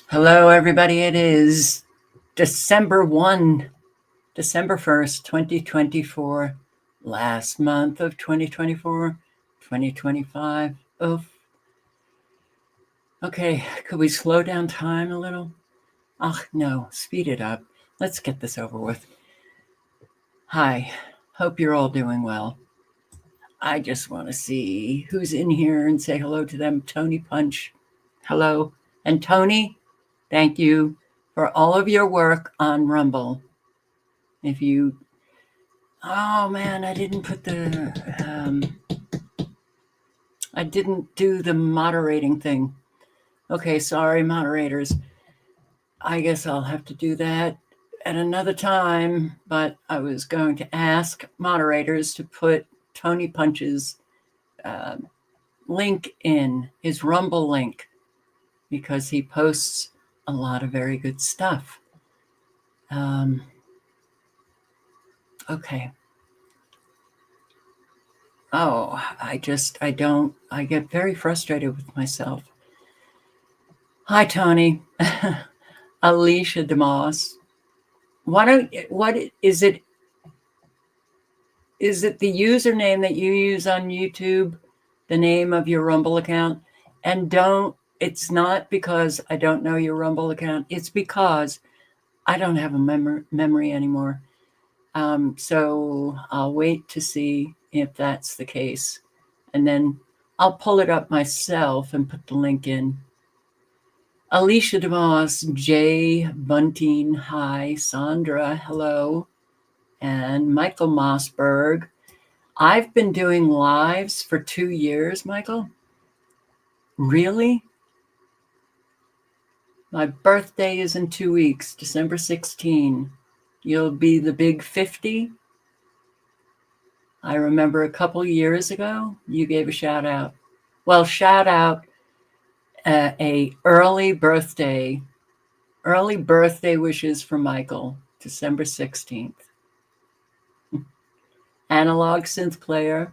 Hello, everybody. It is December 1st, 2024, last month of 2024, 2025. Oh, okay. Could we slow down time a little? No, speed it up. Let's get this over with. Hi, hope you're all doing well. I just want to see who's in here and say hello to them. Tony Punch, hello. And Tony, thank you for all of your work on Rumble. If you, oh man, I didn't do the moderating thing. Okay, sorry, moderators. I guess I'll have to do that at another time, but I was going to ask moderators to put Tony Punch's link in, his Rumble link, because he posts a lot of very good stuff. Okay. Oh, I get very frustrated with myself. Hi, Tony. Alicia DeMoss. What is it? Is it the username that you use on YouTube, the name of your Rumble account? And it's not because I don't know your Rumble account. It's because I don't have a memory anymore. So I'll wait to see if that's the case. And then I'll pull it up myself and put the link in. Alicia DeMoss, Jay Bunting, hi. Sandra, hello. And Michael Mossberg. I've been doing lives for 2 years, Michael. Really? My birthday is in 2 weeks, December 16. You'll be the big 50. I remember a couple years ago, you gave a shout out. Well, shout out a early birthday wishes for Michael, December 16th. Analog synth player.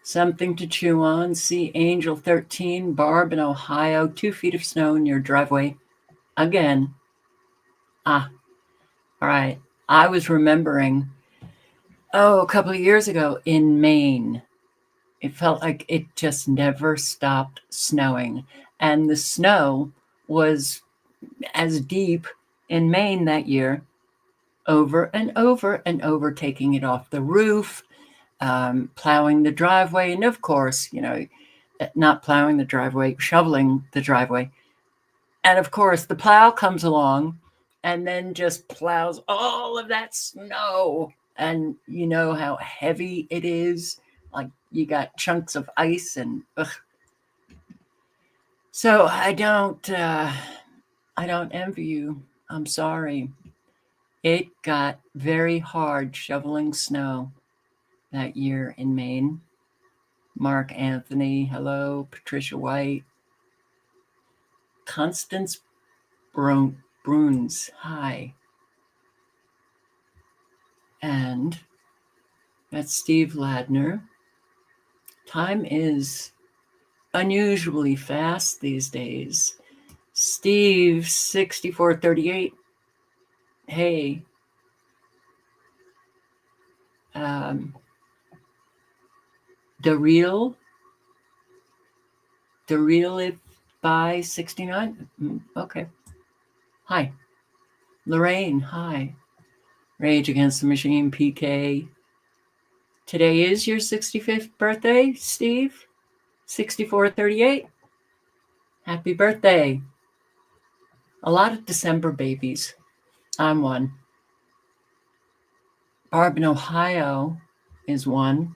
Something to chew on. See Angel 13, Barb in Ohio, 2 feet of snow in your driveway. Again. All right. I was remembering, a couple of years ago in Maine, it felt like it just never stopped snowing. And the snow was as deep in Maine that year, over and over and over, taking it off the roof, plowing the driveway. And of course, not plowing the driveway, shoveling the driveway. And of course, the plow comes along and then just plows all of that snow. And you know how heavy it is. Like you got chunks of ice and ugh. So I don't envy you. I'm sorry. It got very hard shoveling snow that year in Maine. Mark Anthony, hello. Patricia White. Constance Bruns, hi. And that's Steve Ladner. Time is unusually fast these days. Steve, 6438. Hey. The real it by 69. Okay. Hi. Lorraine, hi. Rage Against the Machine, PK. Today is your 65th birthday, Steve? 6438. Happy birthday. A lot of December babies. I'm one. Barb in Ohio is one.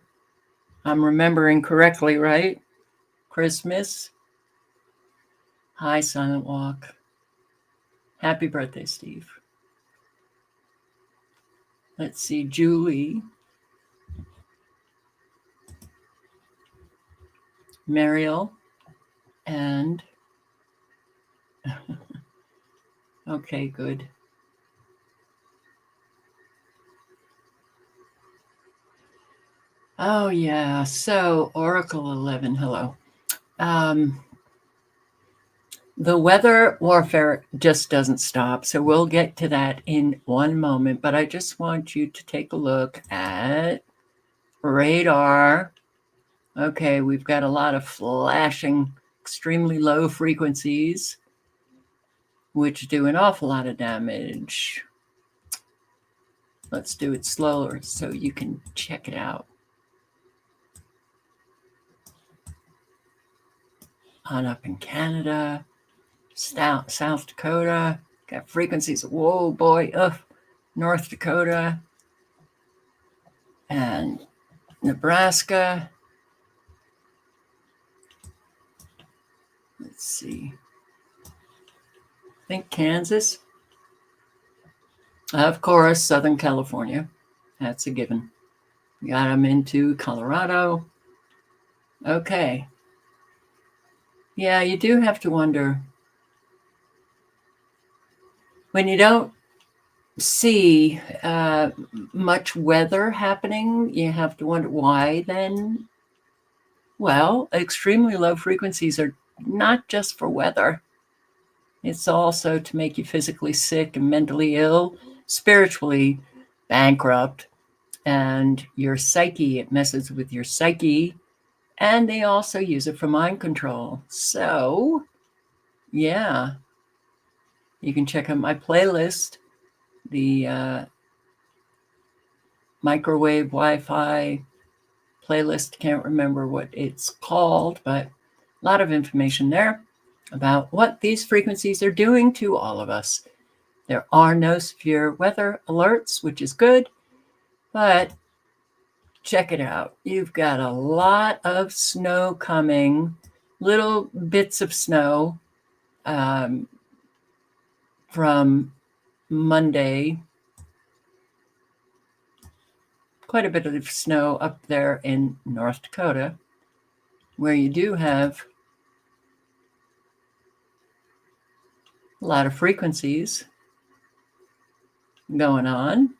I'm remembering correctly, right? Christmas. Hi, Silent Walk. Happy birthday, Steve. Let's see, Julie. Mariel. And okay, good. Oh yeah, so Oracle 11, hello. The weather warfare just doesn't stop, so we'll get to that in one moment. But I just want you to take a look at radar. Okay, we've got a lot of flashing, extremely low frequencies, which do an awful lot of damage. Let's do it slower so you can check it out. On up in Canada, South Dakota, got frequencies. Whoa, boy, North Dakota and Nebraska. Let's see. I think Kansas. Of course, Southern California. That's a given. Got them into Colorado. Okay. Yeah, you do have to wonder. When you don't see much weather happening, you have to wonder why then. Well, extremely low frequencies are not just for weather. It's also to make you physically sick and mentally ill, spiritually bankrupt, and your psyche. It messes with your psyche, and they also use it for mind control. So, yeah, you can check out my playlist, the microwave Wi-Fi playlist. Can't remember what it's called, but a lot of information there about what these frequencies are doing to all of us. There are no severe weather alerts, which is good, but check it out. You've got a lot of snow coming, little bits of snow from Monday. Quite a bit of snow up there in North Dakota, where you do have a lot of frequencies going on.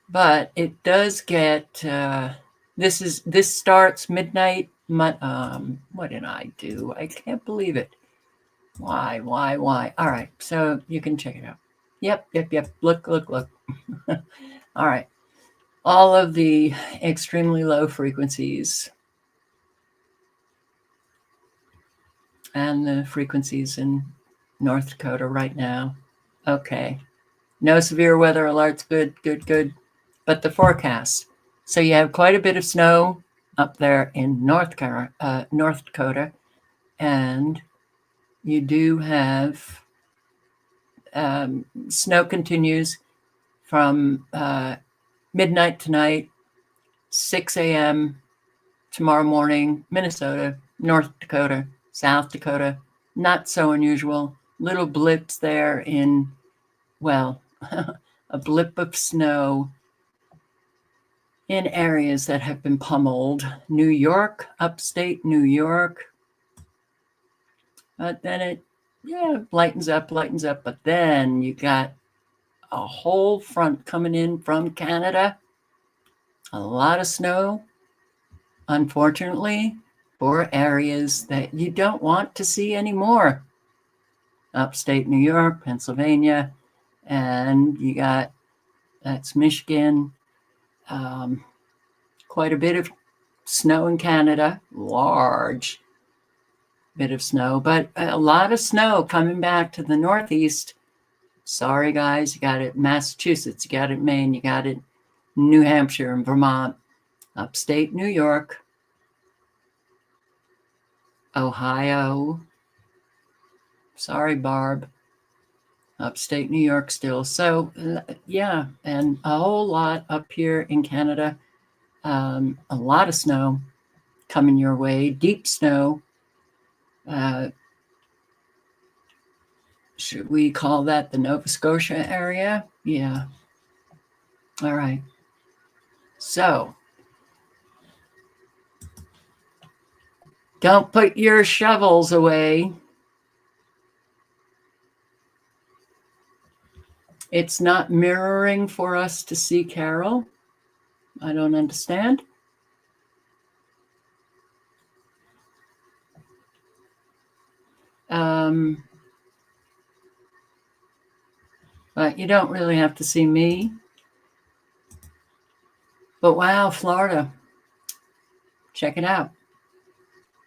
But it does get, this starts midnight. What did I do? I can't believe it. Why? All right, so you can check it out. Yep. Look. All right. All of the extremely low frequencies and the frequencies in North Dakota right now. Okay. No severe weather alerts. Good. But the forecast. So you have quite a bit of snow up there in North Dakota, and you do have snow continues from midnight tonight, 6 a.m. tomorrow morning, Minnesota, North Dakota, South Dakota. Not so unusual. Little blips there in, well, a blip of snow in areas that have been pummeled. New York, upstate New York. But then it, lightens up. But then you got a whole front coming in from Canada. A lot of snow, unfortunately, for areas that you don't want to see anymore. Upstate New York, Pennsylvania, and you got, that's Michigan. Quite a bit of snow in Canada, large bit of snow, but a lot of snow coming back to the Northeast. Sorry, guys, you got it in Massachusetts, you got it in Maine, you got it in New Hampshire and Vermont, upstate New York, Ohio. Sorry, Barb. Upstate New York still. So, yeah, and a whole lot up here in Canada. A lot of snow coming your way, deep snow. Should we call that the Nova Scotia area? Yeah. All right. So, don't put your shovels away. It's not mirroring for us to see Carol. I don't understand. But you don't really have to see me. But wow, Florida. Check it out.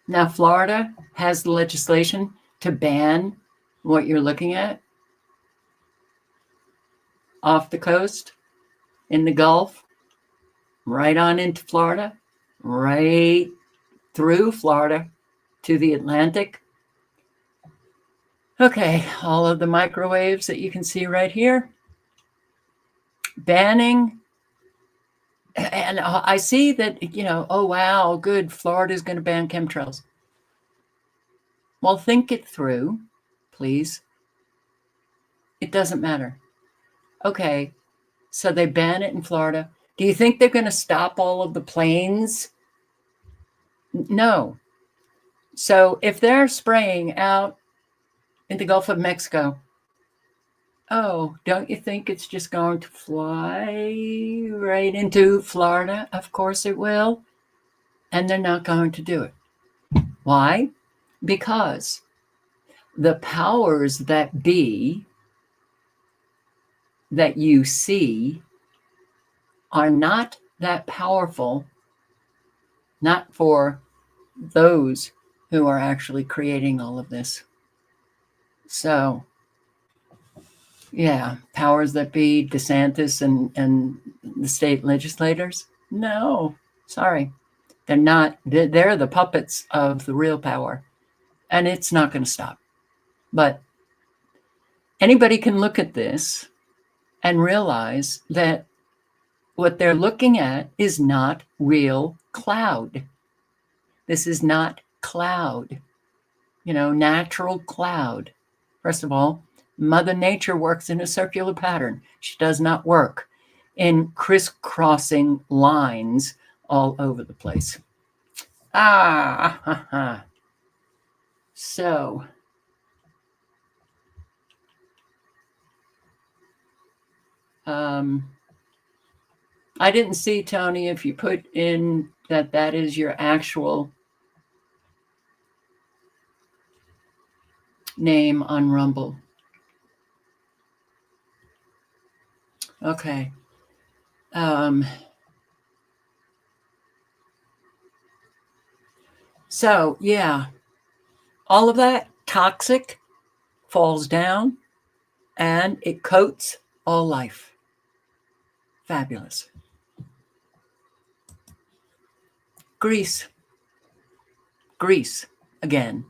Now, Florida has the legislation to ban what you're looking at off the coast, in the Gulf, right on into Florida, right through Florida to the Atlantic. Okay, all of the microwaves that you can see right here. Banning. And I see that, oh, wow, good, Florida's going to ban chemtrails. Well, think it through, please. It doesn't matter. Okay, so they ban it in Florida. Do you think they're going to stop all of the planes? No. So if they're spraying out in the Gulf of Mexico, oh, don't you think it's just going to fly right into Florida? Of course it will. And they're not going to do it. Why? Because the powers that be that you see are not that powerful, not for those who are actually creating all of this. So, yeah, powers that be, DeSantis and the state legislators, no, sorry. They're not, they're the puppets of the real power, and it's not going to stop. But anybody can look at this and realize that what they're looking at is not real cloud. This is not cloud, natural cloud. First of all, Mother Nature works in a circular pattern. She does not work in crisscrossing lines all over the place. So, I didn't see, Tony, if you put in that is your actual name on Rumble. Okay. So, yeah, all of that toxic falls down and it coats all life. Fabulous. Greece again.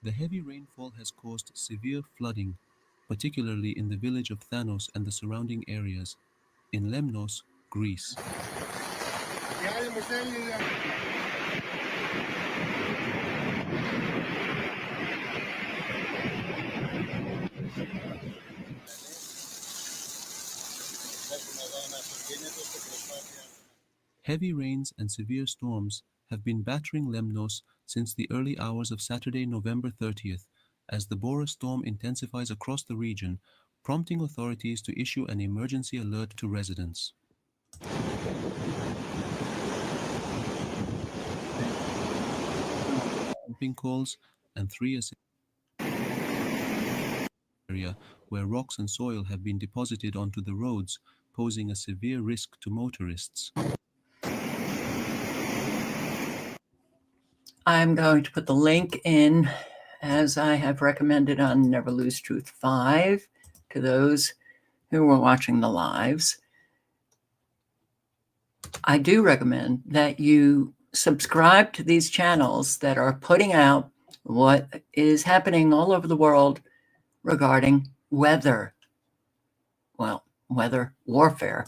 The heavy rainfall has caused severe flooding, particularly in the village of Thanos and the surrounding areas, in Lemnos, Greece. Heavy rains and severe storms have been battering Lemnos since the early hours of Saturday, November 30th, as the Bora storm intensifies across the region, prompting authorities to issue an emergency alert to residents. Pumping calls and 3 area where rocks and soil have been deposited onto the roads, posing a severe risk to motorists. I'm going to put the link in, as I have recommended on Never Lose Truth 5, to those who were watching the lives. I do recommend that you subscribe to these channels that are putting out what is happening all over the world regarding weather. Well, weather warfare.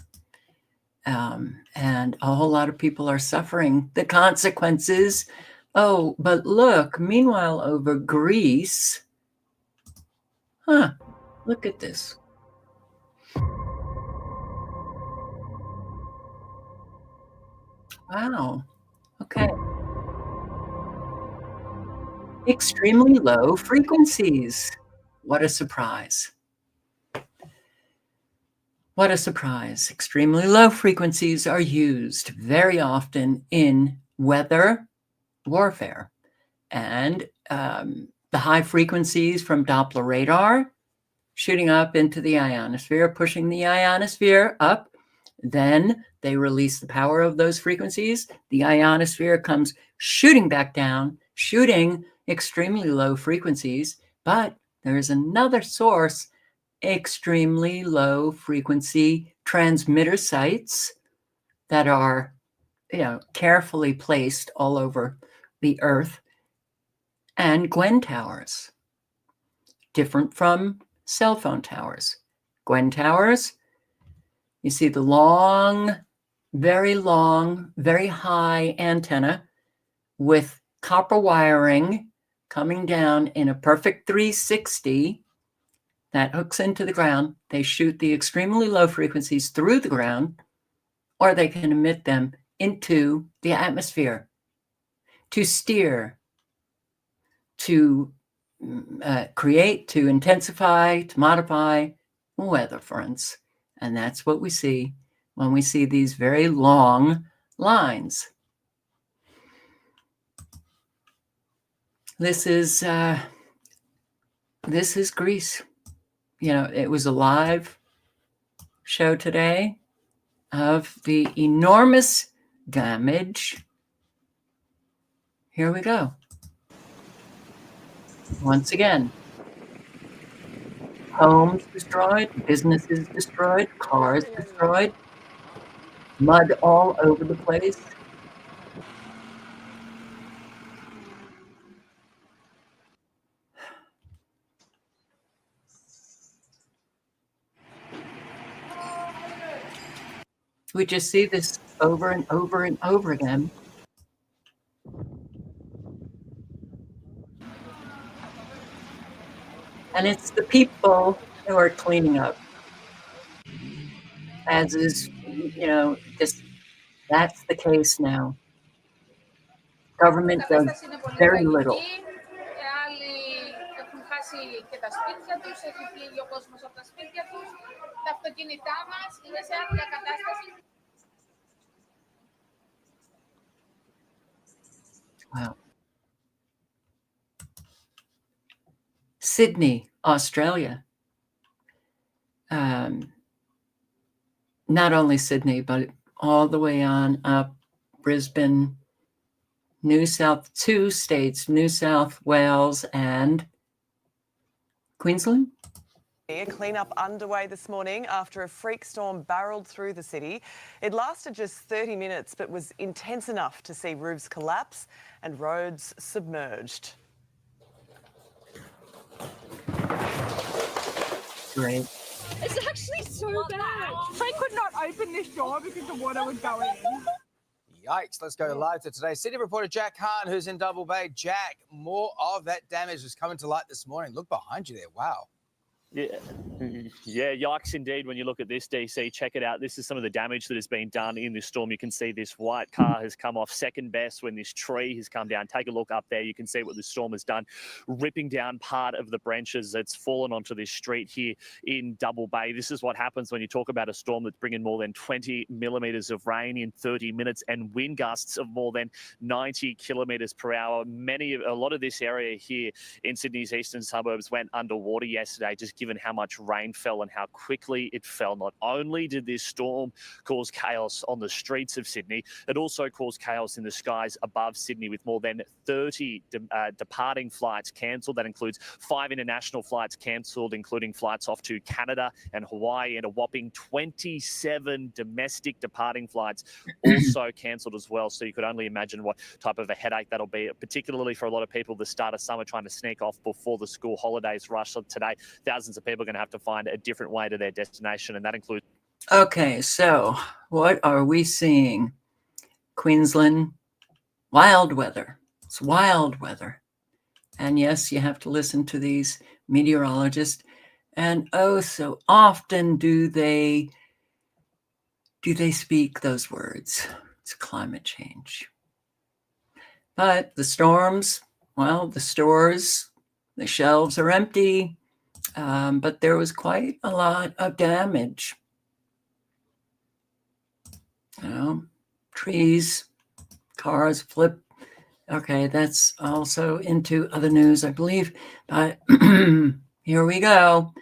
And a whole lot of people are suffering the consequences. Oh, but look, meanwhile, over Greece, look at this. Wow. Okay. Extremely low frequencies. What a surprise. What a surprise. Extremely low frequencies are used very often in weather warfare. And the high frequencies from Doppler radar shooting up into the ionosphere, pushing the ionosphere up. Then they release the power of those frequencies. The ionosphere comes shooting back down, shooting extremely low frequencies. But there is another source, extremely low frequency transmitter sites that are, carefully placed all over the Earth, and Gwen towers, different from cell phone towers. Gwen towers, you see the long, very high antenna with copper wiring coming down in a perfect 360 that hooks into the ground. They shoot the extremely low frequencies through the ground, or they can emit them into the atmosphere to steer, to create, to intensify, to modify weather fronts. And that's what we see when we see these very long lines. This is Greece. It was a live show today of the enormous damage. Here we go. Once again, homes destroyed, businesses destroyed, cars destroyed, mud all over the place. We just see this over and over and over again. And it's the people who are cleaning up, as is, just that's the case now. Government does very little. Έχουν χάσει και τα σπίτια τους, έχει φύγει ο κόσμος από τα σπίτια τους, τα αυτοκίνητά μας είναι σε άθλια κατάσταση. Wow. Sydney, Australia. Not only Sydney, but all the way on up Brisbane, two states, New South Wales and Queensland. A cleanup underway this morning after a freak storm barreled through the city. It lasted just 30 minutes, but was intense enough to see roofs collapse and roads submerged. Great. It's actually so bad. I could not open this door because the water was going in. Yikes. Let's go live to today's Sydney reporter Jack Hahn, who's in Double Bay. Jack, more of that damage is coming to light this morning. Look behind you there. Wow. Yeah, yikes indeed. When you look at this, DC, check it out. This is some of the damage that has been done in this storm. You can see this white car has come off second best when this tree has come down. Take a look up there. You can see what the storm has done, ripping down part of the branches that's fallen onto this street here in Double Bay. This is what happens when you talk about a storm that's bringing more than 20 millimetres of rain in 30 minutes and wind gusts of more than 90 kilometres per hour. A lot of this area here in Sydney's eastern suburbs went underwater yesterday, just given how much rain fell and how quickly it fell. Not only did this storm cause chaos on the streets of Sydney, it also caused chaos in the skies above Sydney with more than 30 departing flights cancelled. That includes 5 international flights cancelled, including flights off to Canada and Hawaii, and a whopping 27 domestic departing flights also cancelled as well. So you could only imagine what type of a headache that'll be, particularly for a lot of people the start of summer trying to sneak off before the school holidays rush. So today, thousands of people are going to have to find a different way to their destination, and that includes. Okay, so what are we seeing? Queensland, wild weather. It's wild weather. And yes, you have to listen to these meteorologists. And oh, so often do they speak those words. It's climate change. But the storms, well, the stores, the shelves are empty, but there was quite a lot of damage. You know, trees, cars flip. Okay, that's also into other news, I believe. But here we go.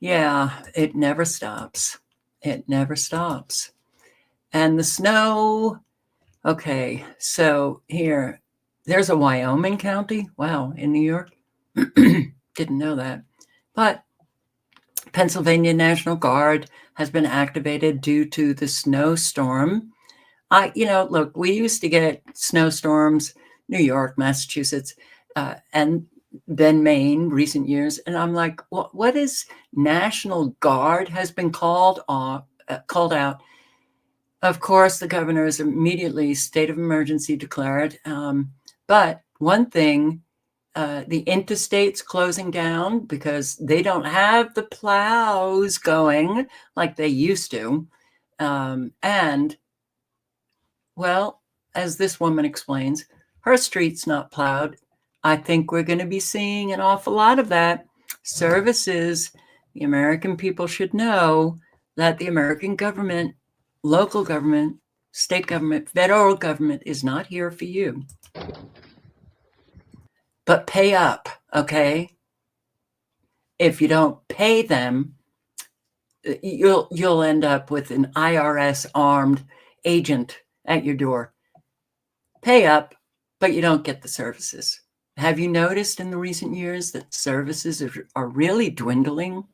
Yeah, it never stops. It never stops. And the snow. Okay, so here, there's a Wyoming county. Wow, in New York. Didn't know that. But Pennsylvania National Guard has been activated due to the snowstorm. Look, we used to get snowstorms, New York, Massachusetts, and then Maine, recent years. And I'm like, what is National Guard has been called out? Of course, the governor is immediately state of emergency declared. But one thing, the interstate's closing down because they don't have the plows going like they used to. And, well, as this woman explains, her street's not plowed. I think we're going to be seeing an awful lot of that. Services, the American people should know that the American government, local government, state government, federal government is not here for you. But pay up, okay? If you don't pay them, you'll end up with an IRS armed agent at your door. Pay up, but you don't get the services. Have you noticed in the recent years that services are really dwindling?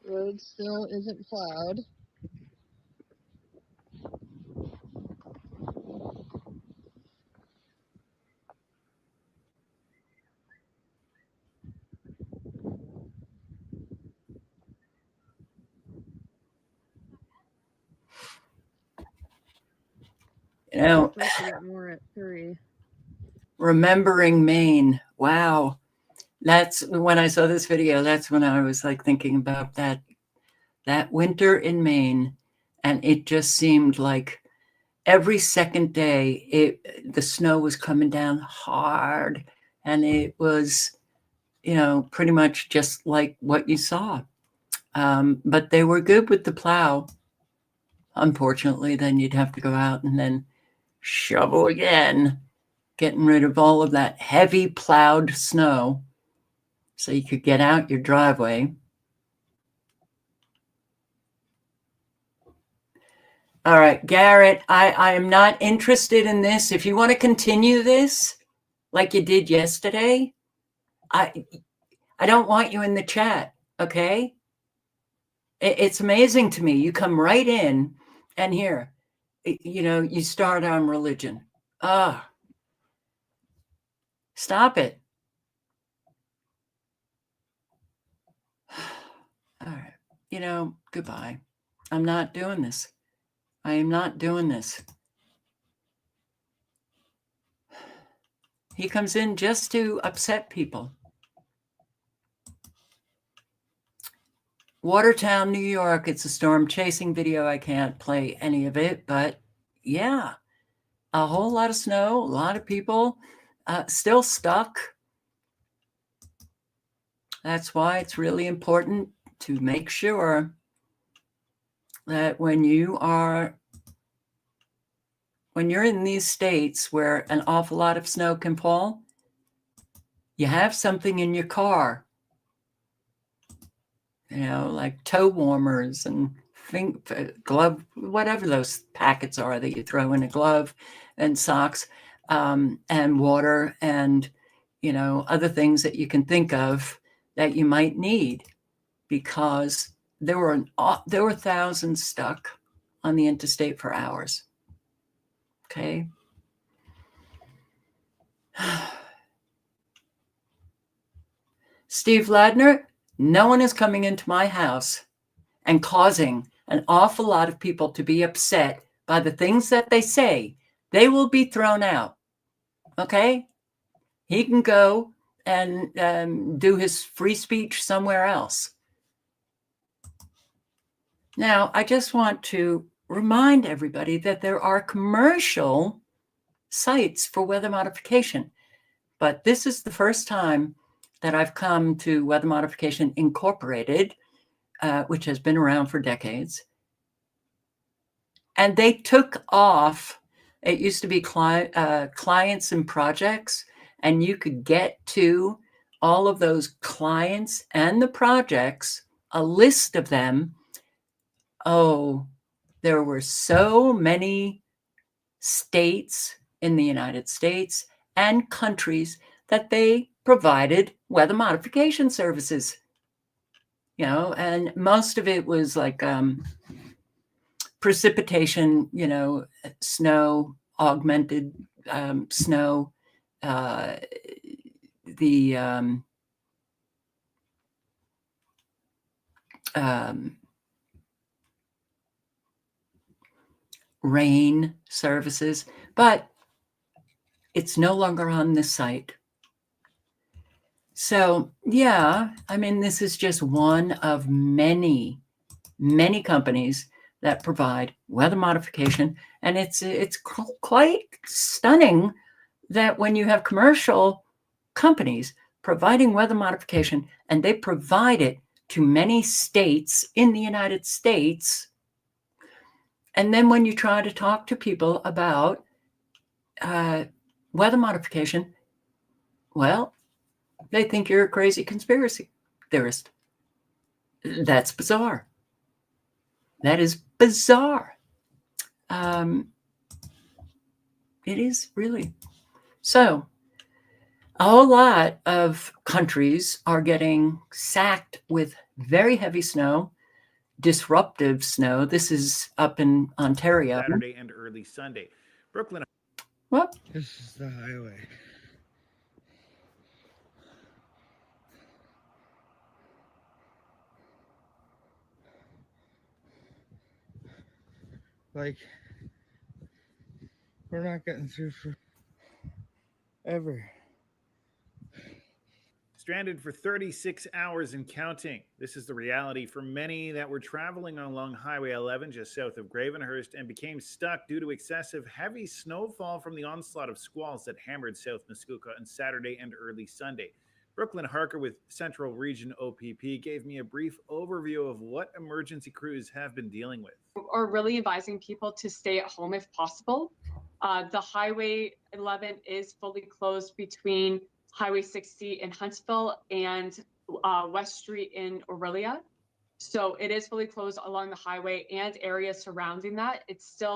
Road still isn't plowed. You know, Supposed to get more at 3. remembering Maine. Wow. That's when I saw this video, that's when I was like thinking about that winter in Maine. And it just seemed like every second day, the snow was coming down hard. And it was, pretty much just like what you saw. But they were good with the plow. Unfortunately, then you'd have to go out and then shovel again, getting rid of all of that heavy plowed snow so you could get out your driveway. All right, Garrett, I am not interested in this. If you want to continue this like you did yesterday, I don't want you in the chat, okay? It's amazing to me. You come right in and here, you start on religion. Stop it. All right. Goodbye. I'm not doing this. I am not doing this. He comes in just to upset people. Watertown, New York. It's a storm chasing video. I can't play any of it, but yeah, a whole lot of snow, a lot of people still stuck. That's why it's really important to make sure that when you're in these states where an awful lot of snow can fall, you have something in your car, like toe warmers and glove, whatever those packets are that you throw in a glove, and socks, and water, and other things that you can think of that you might need, because there were thousands stuck on the interstate for hours. Okay. Steve Ladner, no one is coming into my house and causing an awful lot of people to be upset by the things that they say. They will be thrown out. Okay? He can go and do his free speech somewhere else. Now, I just want to remind everybody that there are commercial sites for weather modification, but this is the first time that I've come to Weather Modification Incorporated, which has been around for decades. And they took off, it used to be clients and projects, and you could get to all of those clients and the projects, a list of them. Oh, there were so many states in the United States and countries that they provided weather modification services. You know, and most of it was like precipitation, you know, snow, augmented snow, rain services, but it's no longer on this site. So, yeah, I mean, this is just one of many, many companies that provide weather modification. And it's quite stunning that when you have commercial companies providing weather modification and they provide it to many states in the United States, and then when you try to talk to people about weather modification, well, they think you're a crazy conspiracy theorist. That's bizarre. That is bizarre. It is really. So a whole lot of countries are getting sacked with very heavy snow, disruptive snow. This is up in Ontario. Saturday and early Sunday. Brooklyn. What? This is the highway. Like, we're not getting through for ever. Stranded for 36 hours and counting. This is the reality for many that were traveling along Highway 11 just south of Gravenhurst and became stuck due to excessive heavy snowfall from the onslaught of squalls that hammered South Muskoka on Saturday and early Sunday. Brooklyn Harker with Central Region OPP gave me a brief overview of what emergency crews have been dealing with. Or really advising people to stay at home if possible. The Highway 11 is fully closed between Highway 60 in Huntsville and West Street in Orillia. So it is fully closed along the highway and areas surrounding that.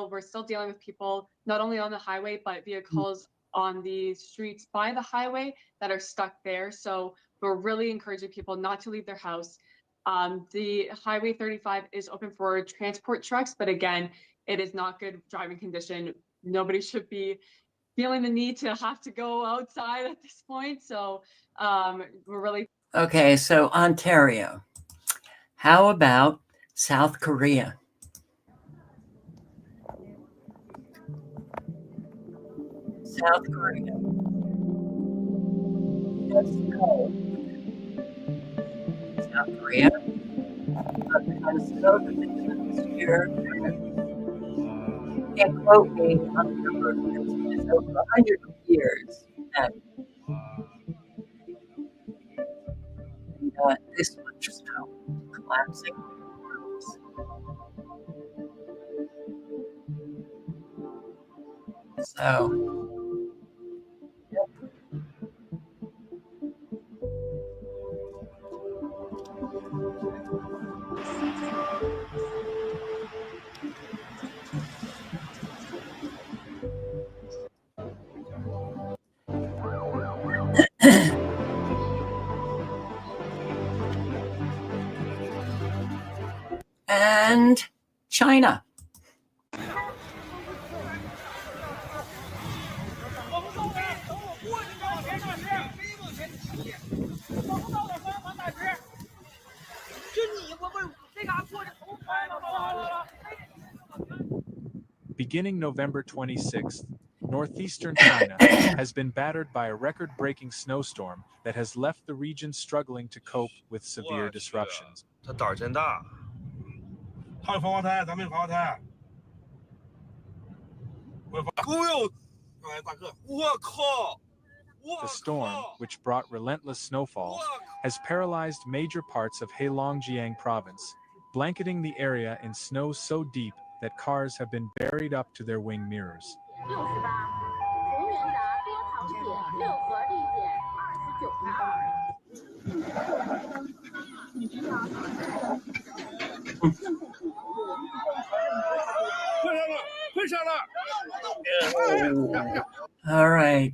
We're still dealing with people not only on the highway, but vehicles on the streets by the highway that are stuck there. So we're really encouraging people not to leave their house. The Highway 35 is open for transport trucks, but again, it is not good driving condition. Nobody should be feeling the need to have to go outside at this point. So we're really. Okay, so Ontario. How about South Korea? South Korea. Yes, no. South Korea. This year. Can't quote me on the number of years. It's over 100 years. And this much snow collapsing. So. And China. Beginning November 26th, northeastern China has been battered by a record-breaking snowstorm that has left the region struggling to cope with severe disruptions. 他胆儿真大。还有防滑胎，咱们有防滑胎。我有防。哎，大哥，我靠！ The storm, which brought relentless snowfall, has paralyzed major parts of Heilongjiang province, blanketing the area in snow so deep that cars have been buried up to their wing mirrors. All right.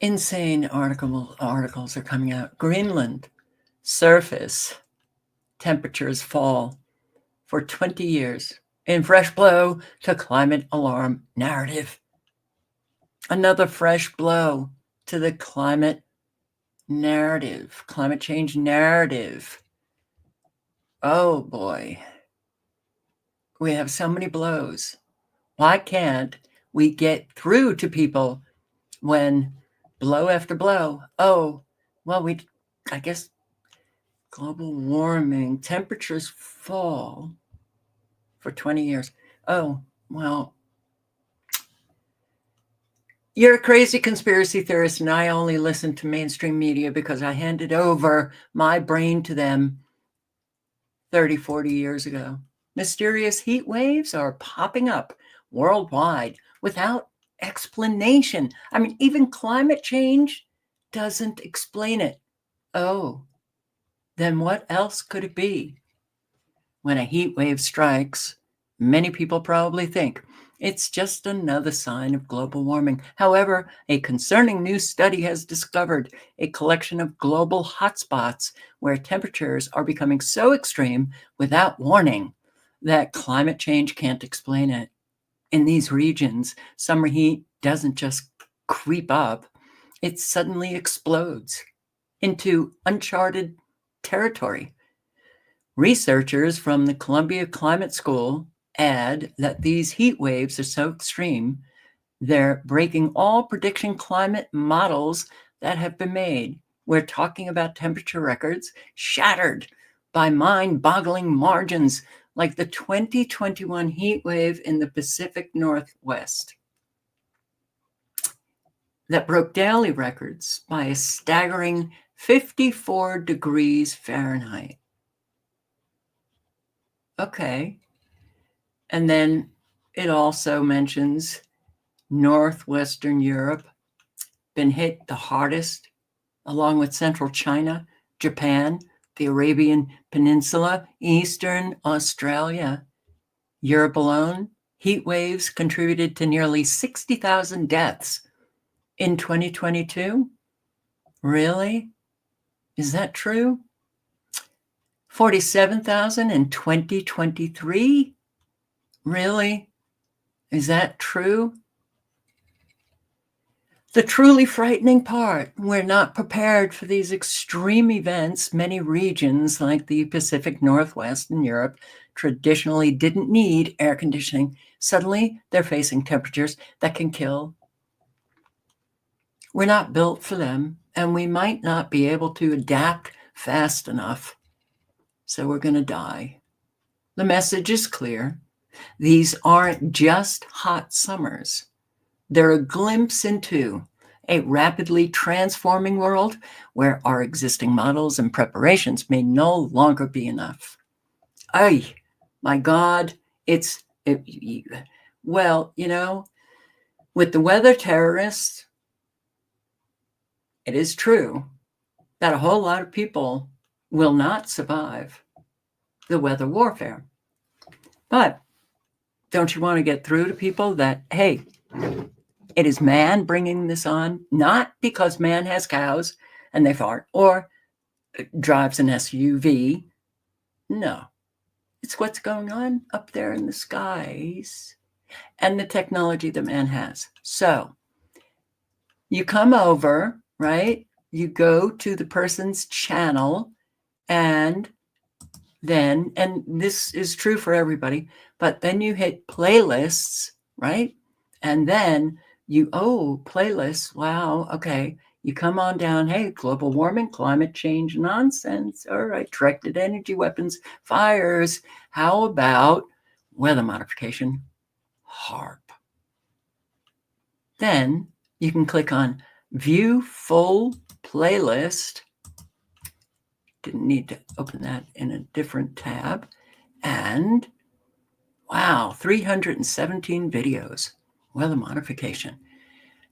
Insane articles are coming out. Greenland surface temperatures fall for 20 years in fresh blow to climate alarm narrative. Another fresh blow to the climate narrative, climate change narrative. Oh boy. We have so many blows. Why can't we get through to people when blow after blow? Oh, well, I guess global warming, temperatures fall for 20 years. Oh, well, you're a crazy conspiracy theorist, and I only listen to mainstream media because I handed over my brain to them 30, 40 years ago. Mysterious heat waves are popping up worldwide without explanation. I mean, even climate change doesn't explain it. Oh, then what else could it be? When a heat wave strikes, many people probably think it's just another sign of global warming. However, a concerning new study has discovered a collection of global hotspots where temperatures are becoming so extreme without warning that climate change can't explain it. In these regions, summer heat doesn't just creep up, it suddenly explodes into uncharted territory. Researchers from the Columbia Climate School add that these heat waves are so extreme, they're breaking all prediction climate models that have been made. We're talking about temperature records shattered by mind-boggling margins, like the 2021 heat wave in the Pacific Northwest that broke daily records by a staggering 54 degrees Fahrenheit. Okay. And then it also mentions Northwestern Europe been hit the hardest, along with Central China, Japan, the Arabian Peninsula, Eastern Australia. Europe alone, heat waves contributed to nearly 60,000 deaths in 2022. Really? Is that true? 47,000 in 2023? Really? Is that true? The truly frightening part, we're not prepared for these extreme events. Many regions like the Pacific Northwest and Europe traditionally didn't need air conditioning. Suddenly, they're facing temperatures that can kill. We're not built for them, and we might not be able to adapt fast enough. So we're going to die. The message is clear. These aren't just hot summers. They're a glimpse into a rapidly transforming world where our existing models and preparations may no longer be enough. Ay, my God, well, you know, with the weather terrorists, it is true that a whole lot of people will not survive the weather warfare. But don't you want to get through to people that, hey, it is man bringing this on, not because man has cows and they fart or drives an SUV. No, it's what's going on up there in the skies and the technology that man has. So you come over, right? you go to the person's channel, and then, and this is true for everybody, but then you hit playlists, right? And then you, playlists, wow, okay. You come on down, hey, global warming, climate change nonsense. All right, directed energy weapons, fires. How about weather modification? HARP. Then you can click on View Full Playlist. Didn't need to open that in a different tab. And wow, 317 videos, weather modification.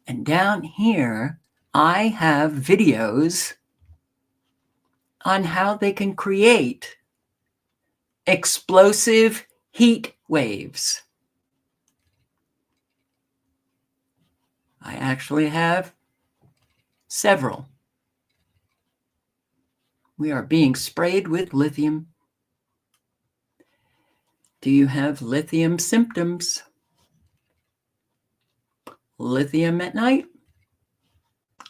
And down here, I have videos on how they can create explosive heat waves. I actually have several. We are being sprayed with lithium. Do you have lithium symptoms? Lithium at night?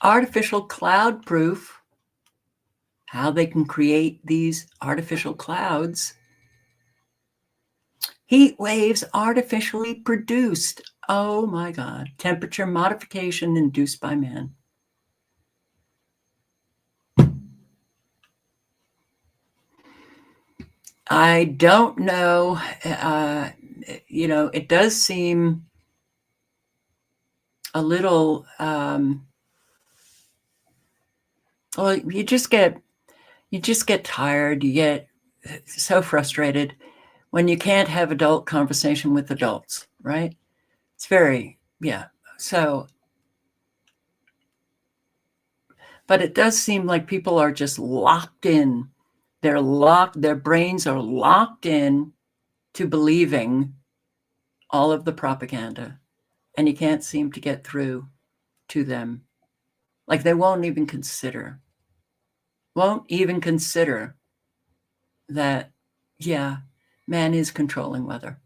Artificial cloud proof. How they can create these artificial clouds. Heat waves artificially produced. Oh my God. Temperature modification induced by man. I don't know. It does seem a little, well, you just get tired. You get so frustrated when you can't have adult conversation with adults, right? It's very, so, but it does seem like people are just locked in. Their brains are locked in to believing all of the propaganda, and you can't seem to get through to them. Like they won't even consider that, man is controlling weather.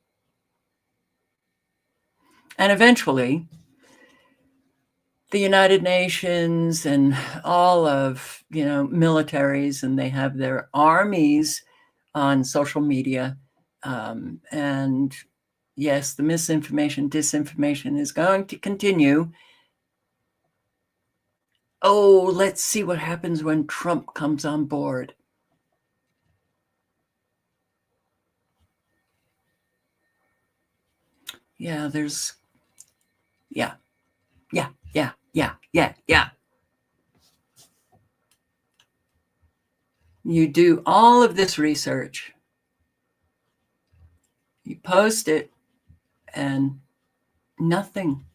And eventually, the United Nations and all of, militaries, and they have their armies on social media. And yes, the misinformation, disinformation is going to continue. Oh, let's see what happens when Trump comes on board. Yeah, yeah. You do all of this research, you post it, and nothing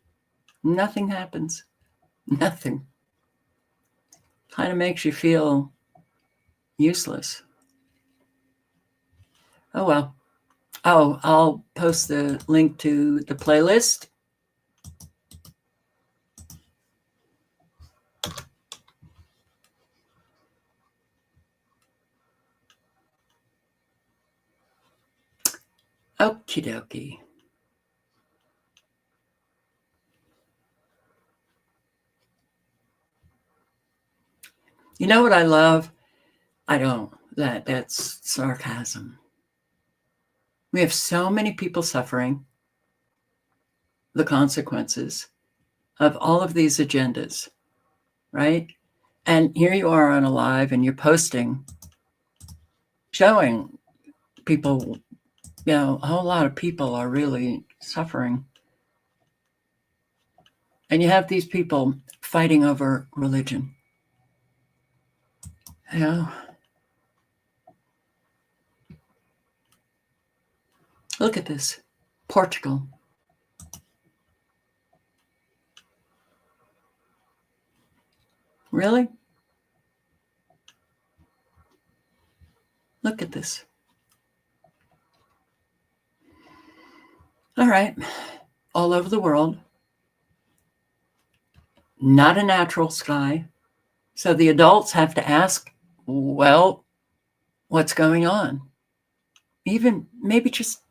happens. Nothing. Kind of makes you feel useless. Oh, well. Oh, I'll post the link to the playlist. Okie dokie. You know what I love? I don't. That's sarcasm. We have so many people suffering the consequences of all of these agendas, right? And here you are on a live and you're posting, showing people, a whole lot of people are really suffering. And you have these people fighting over religion. Look at this. Portugal. Really? Look at this. All right. All over the world. Not a natural sky. So the adults have to ask, well, what's going on? Even maybe just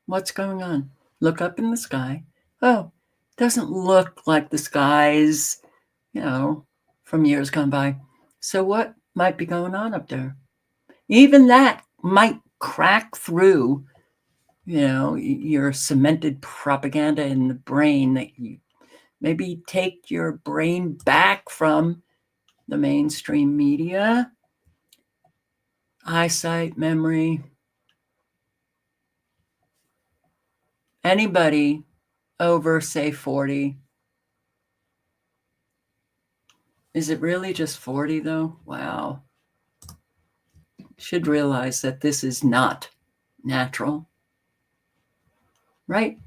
what's going on? Look up in the sky. Oh, doesn't look like the sky's, from years gone by. So what might be going on up there? Even that might crack through, your cemented propaganda in the brain that you maybe take your brain back from the mainstream media, eyesight, memory. Anybody over, say, 40. Is it really just 40 though? Wow. Should realize that this is not natural, right?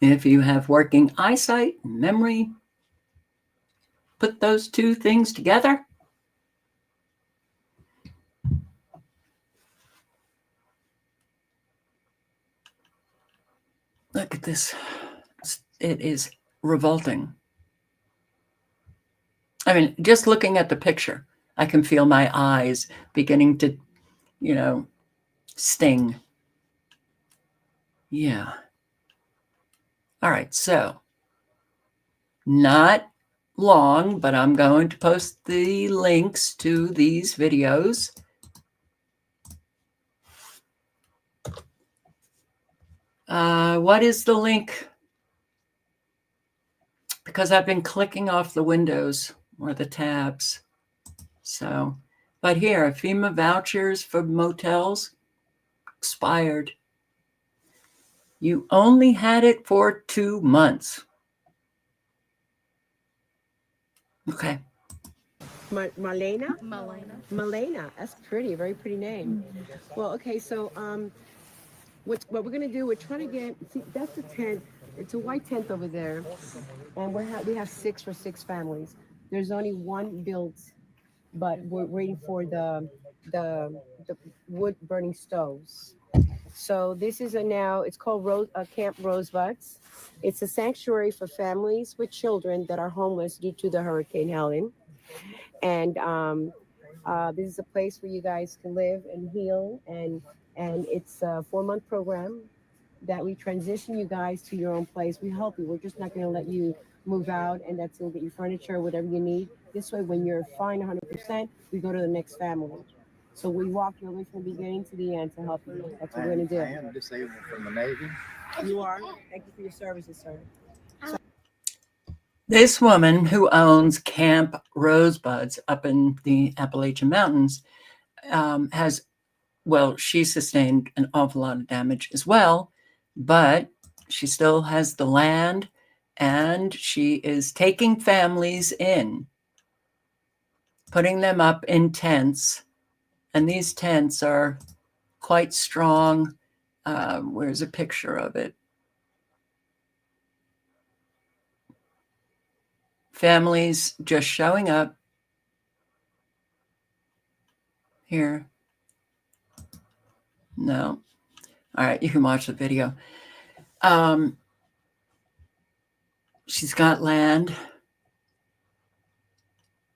If you have working eyesight, memory, put those two things together. Look at this. It is revolting. I mean, just looking at the picture, I can feel my eyes beginning to, sting. Yeah. All right, so not long, but I'm going to post the links to these videos. What is the link? Because I've been clicking off the windows or the tabs. So, but here, FEMA vouchers for motels expired. You only had it for 2 months. Okay. Malena? Malena. That's pretty, very pretty name. Well, okay, so what we're gonna do, we're trying to get, see, that's the tent. It's a white tent over there, and we have 6 for 6 families. There's only one built, but we're waiting for the wood burning stoves. So this is it's called Camp Rosebuds. It's a sanctuary for families with children that are homeless due to the Hurricane Helen. And this is a place where you guys can live and heal. And it's a 4-month program that we transition you guys to your own place. We help you. We're just not going to let you move out and that's going to get you furniture, whatever you need. This way, when you're fine 100%, we go to the next family. So we walk your way from the beginning to the end to help you. That's what we're going to do. I am disabled from the Navy. You are? Thank you for your services, sir. This woman who owns Camp Rosebuds up in the Appalachian Mountains she sustained an awful lot of damage as well, but she still has the land and she is taking families in, putting them up in tents. And these tents are quite strong. Where's a picture of it? Families just showing up. Here. No. All right, you can watch the video. She's got land.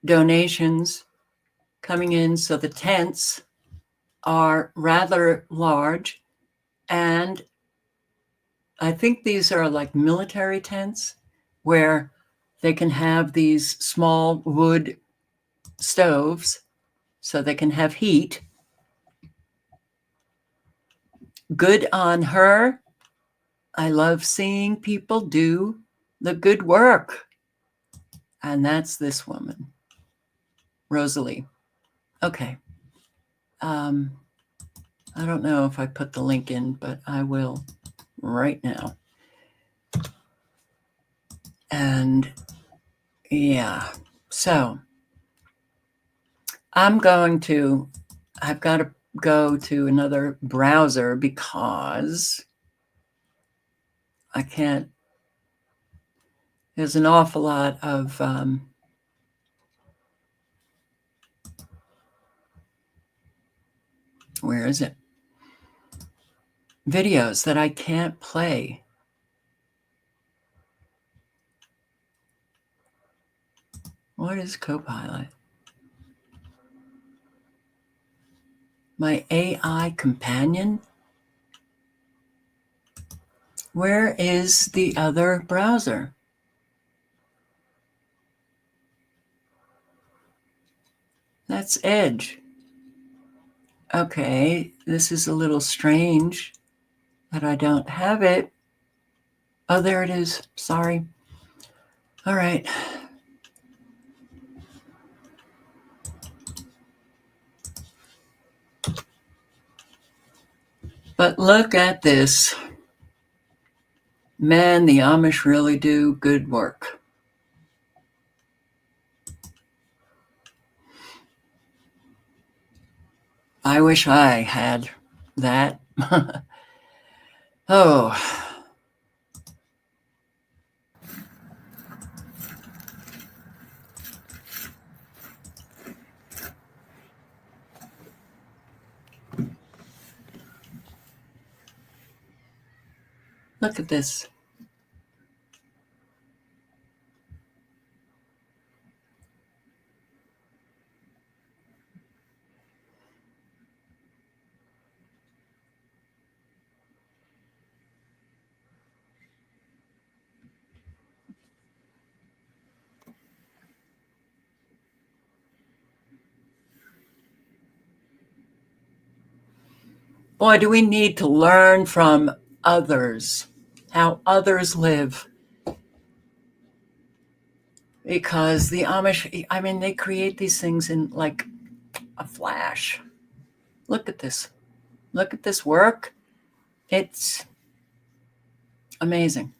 Donations coming in, so the tents are rather large, and I think these are like military tents where they can have these small wood stoves so they can have heat. Good on her. I love seeing people do the good work. And that's this woman, Rosalie. Okay. I don't know if I put the link in, but I will right now. And yeah, so I've got to go to another browser because I can't, there's an awful lot of where is it? Videos that I can't play. What is Copilot? My AI companion? Where is the other browser? That's Edge. Okay, this is a little strange that I don't have it. Oh, there it is. Sorry. All right. But look at this. Man, the Amish really do good work. I wish I had that. Oh. Look at this. Boy, do we need to learn from others, how others live. Because the Amish, I mean, they create these things in like a flash. Look at this. Look at this work. It's amazing.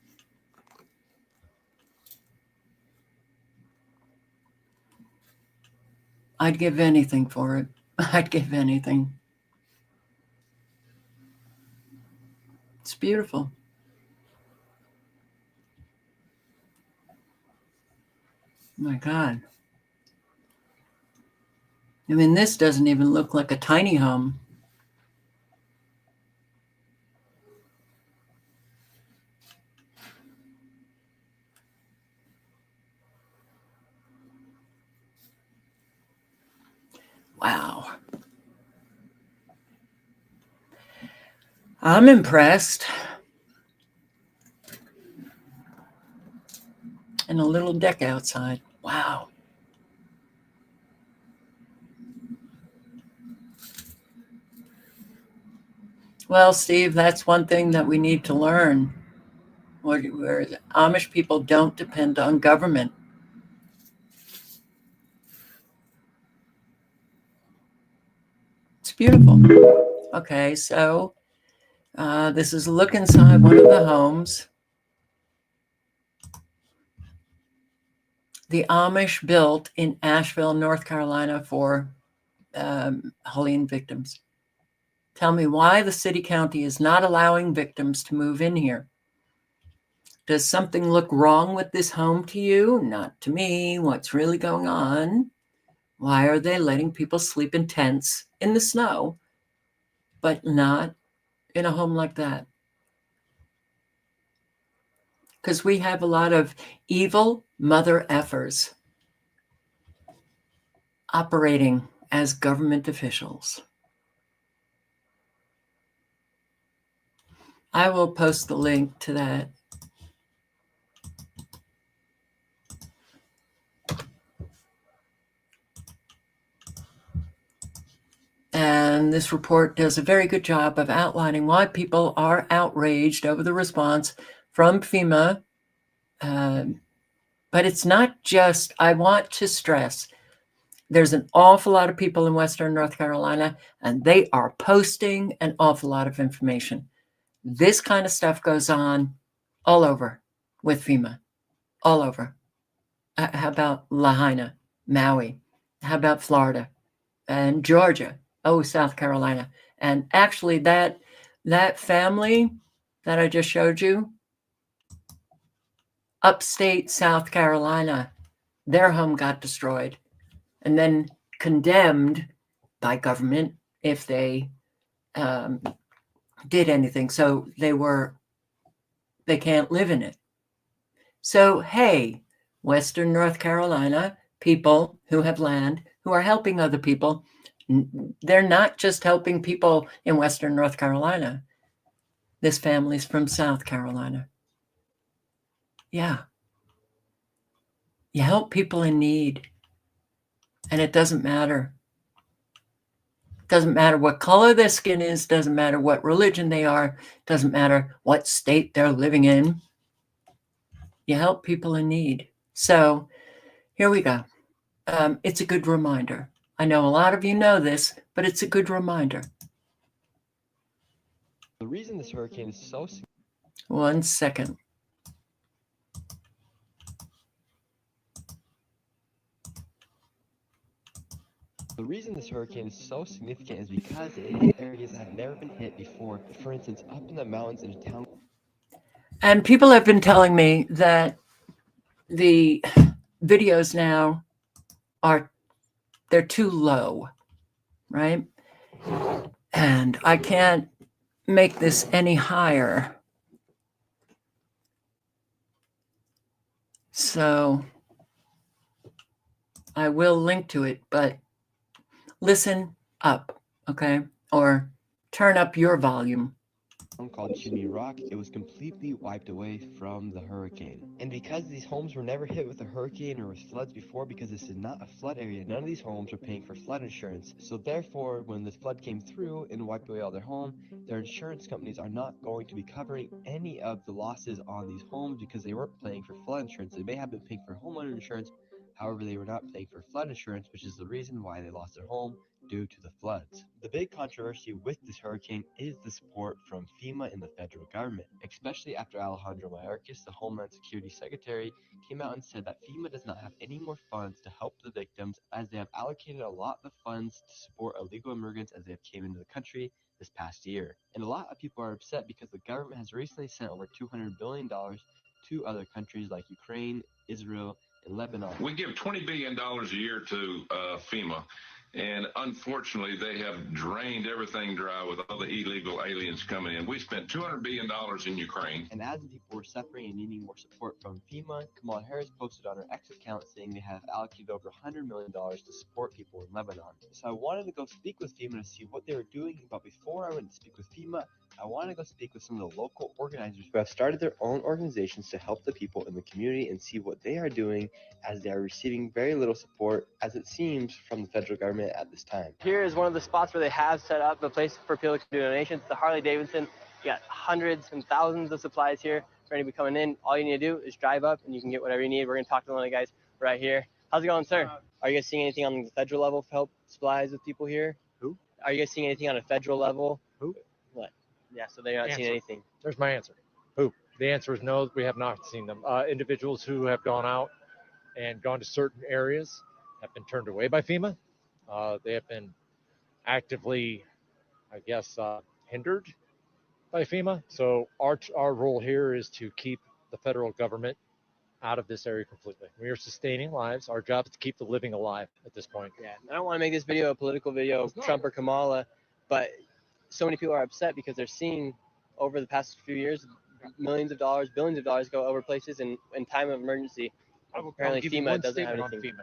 I'd give anything for it. I'd give anything. It's beautiful. My God. I mean, this doesn't even look like a tiny home. Wow. I'm impressed. And a little deck outside. Wow. Well, Steve, that's one thing that we need to learn. Where Amish people don't depend on government. It's beautiful. Okay, so this is a look inside one of the homes. The Amish built in Asheville, North Carolina for Helene victims. Tell me why the city county is not allowing victims to move in here. Does something look wrong with this home to you? Not to me. What's really going on? Why are they letting people sleep in tents in the snow, but not in a home like that? Because we have a lot of evil mother effers operating as government officials. I will post the link to that. And this report does a very good job of outlining why people are outraged over the response from FEMA. But it's not just, I want to stress, there's an awful lot of people in Western North Carolina, and they are posting an awful lot of information. This kind of stuff goes on all over with FEMA, all over. How about Lahaina, Maui? How about Florida and Georgia? Oh, South Carolina. And actually that family that I just showed you, upstate South Carolina, their home got destroyed and then condemned by government if they did anything. So they can't live in it. So, hey, Western North Carolina, people who have land, who are helping other people, they're not just helping people in Western North Carolina. This family's from South Carolina. Yeah. You help people in need. And it doesn't matter Doesn't matter what color their skin is, doesn't matter what religion they are, doesn't matter what state they're living in. You help people in need. So here we go. It's a good reminder. I know a lot of you know this, but it's a good reminder. The reason this hurricane is so 1 second. The reason this hurricane is so significant is because it hit areas that have never been hit before. For instance, up in the mountains in a town. And people have been telling me that the videos now they're too low, right? And I can't make this any higher. So I will link to it, but listen up, okay? Or turn up your volume. Called Jimmy Rock, it was completely wiped away from the hurricane. And because these homes were never hit with a hurricane or with floods before, because this is not a flood area, none of these homes are paying for flood insurance. So therefore, when the flood came through and wiped away all their home, their insurance companies are not going to be covering any of the losses on these homes because they weren't paying for flood insurance. They may have been paying for homeowner insurance, however, they were not paying for flood insurance, which is the reason why they lost their home due to the floods. The big controversy with this hurricane is the support from FEMA and the federal government, especially after Alejandro Mayorkas, the Homeland Security Secretary, came out and said that FEMA does not have any more funds to help the victims as they have allocated a lot of funds to support illegal immigrants as they have came into the country this past year. And a lot of people are upset because the government has recently sent over $200 billion to other countries like Ukraine, Israel, and Lebanon. We give $20 billion a year to FEMA. And unfortunately, they have drained everything dry with all the illegal aliens coming in. We spent $200 billion in Ukraine. And as the people were suffering and needing more support from FEMA, Kamala Harris posted on her X account saying they have allocated over $100 million to support people in Lebanon. So I wanted to go speak with FEMA to see what they were doing. But before I went to speak with FEMA, I wanted to go speak with some of the local organizers who have started their own organizations to help the people in the community and see what they are doing as they are receiving very little support, as it seems, from the federal government at this time. Here is one of the spots where they have set up a place for people to do donations. The Harley Davidson. You got hundreds and thousands of supplies here for anybody coming in. All you need to do is drive up and you can get whatever you need. We're going to talk to one of the guys right here. How's it going, sir? Are you guys seeing anything on the federal level for help supplies with people here? Who? Are you guys seeing anything on a federal level? Who? What? Yeah, so they're not seeing anything. There's my answer. Who? The answer is no, we have not seen them. Individuals who have gone out and gone to certain areas have been turned away by FEMA. They have been actively, I guess, hindered by FEMA. So our role here is to keep the federal government out of this area completely. We are sustaining lives. Our job is to keep the living alive at this point. Yeah, I don't want to make this video a political video of Trump or Kamala, but so many people are upset because they're seeing over the past few years millions of dollars, billions of dollars go over places in time of emergency. Apparently FEMA doesn't have anything.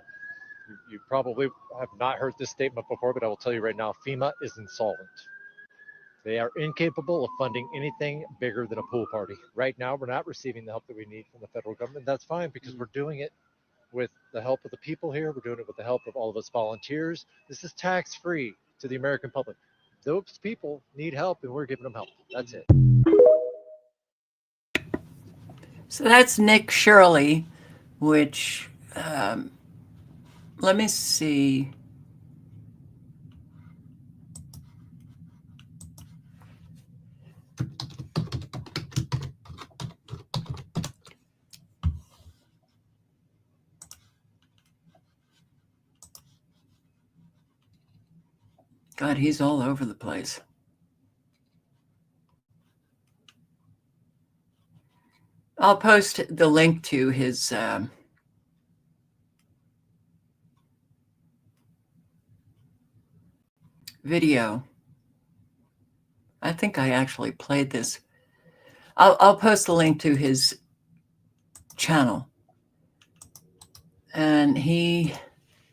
You probably have not heard this statement before, but I will tell you right now, FEMA is insolvent. They are incapable of funding anything bigger than a pool party. Right now, we're not receiving the help that we need from the federal government. That's fine because we're doing it with the help of the people here. We're doing it with the help of all of us volunteers. This is tax-free to the American public. Those people need help and we're giving them help. That's it. So that's Nick Shirley, which, let me see. God, he's all over the place. I'll post the link to his video. I think I actually played this. I'll post the link to his channel. And he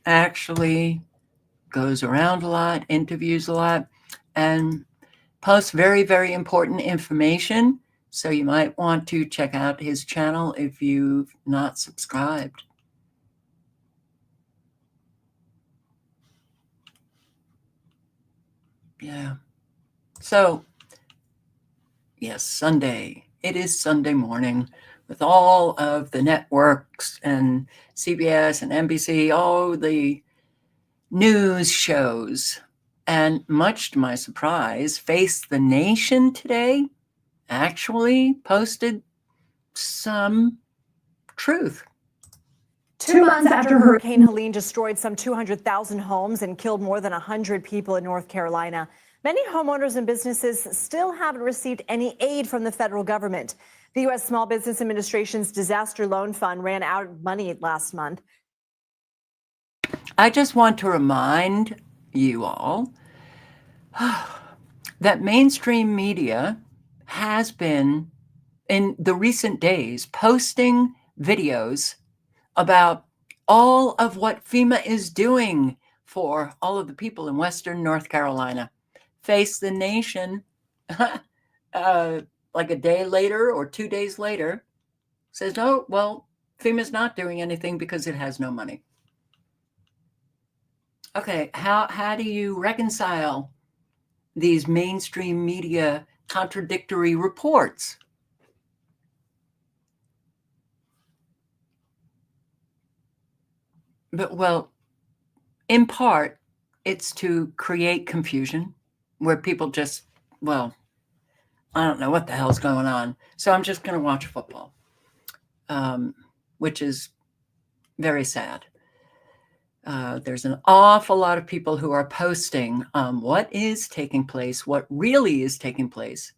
actually goes around a lot, interviews a lot, and posts very, very important information. So you might want to check out his channel if you've not subscribed. Yeah. So, yes, Sunday. It is Sunday morning with all of the networks and CBS and NBC, all the news shows. And much to my surprise, Face the Nation today actually posted some truth. 2 months after Hurricane Helene destroyed some 200,000 homes and killed more than 100 people in North Carolina, many homeowners and businesses still haven't received any aid from the federal government. The U.S. Small Business Administration's Disaster Loan Fund ran out of money last month. I just want to remind you all that mainstream media has been, in the recent days, posting videos about all of what FEMA is doing for all of the people in Western North Carolina. Face the Nation, like a day later or 2 days later, says, oh, well, FEMA's not doing anything because it has no money. Okay, how do you reconcile these mainstream media contradictory reports? But, well, in part, it's to create confusion where people just, well, I don't know what the hell's going on. So I'm just going to watch football, which is very sad. There's an awful lot of people who are posting what is taking place, what really is taking place.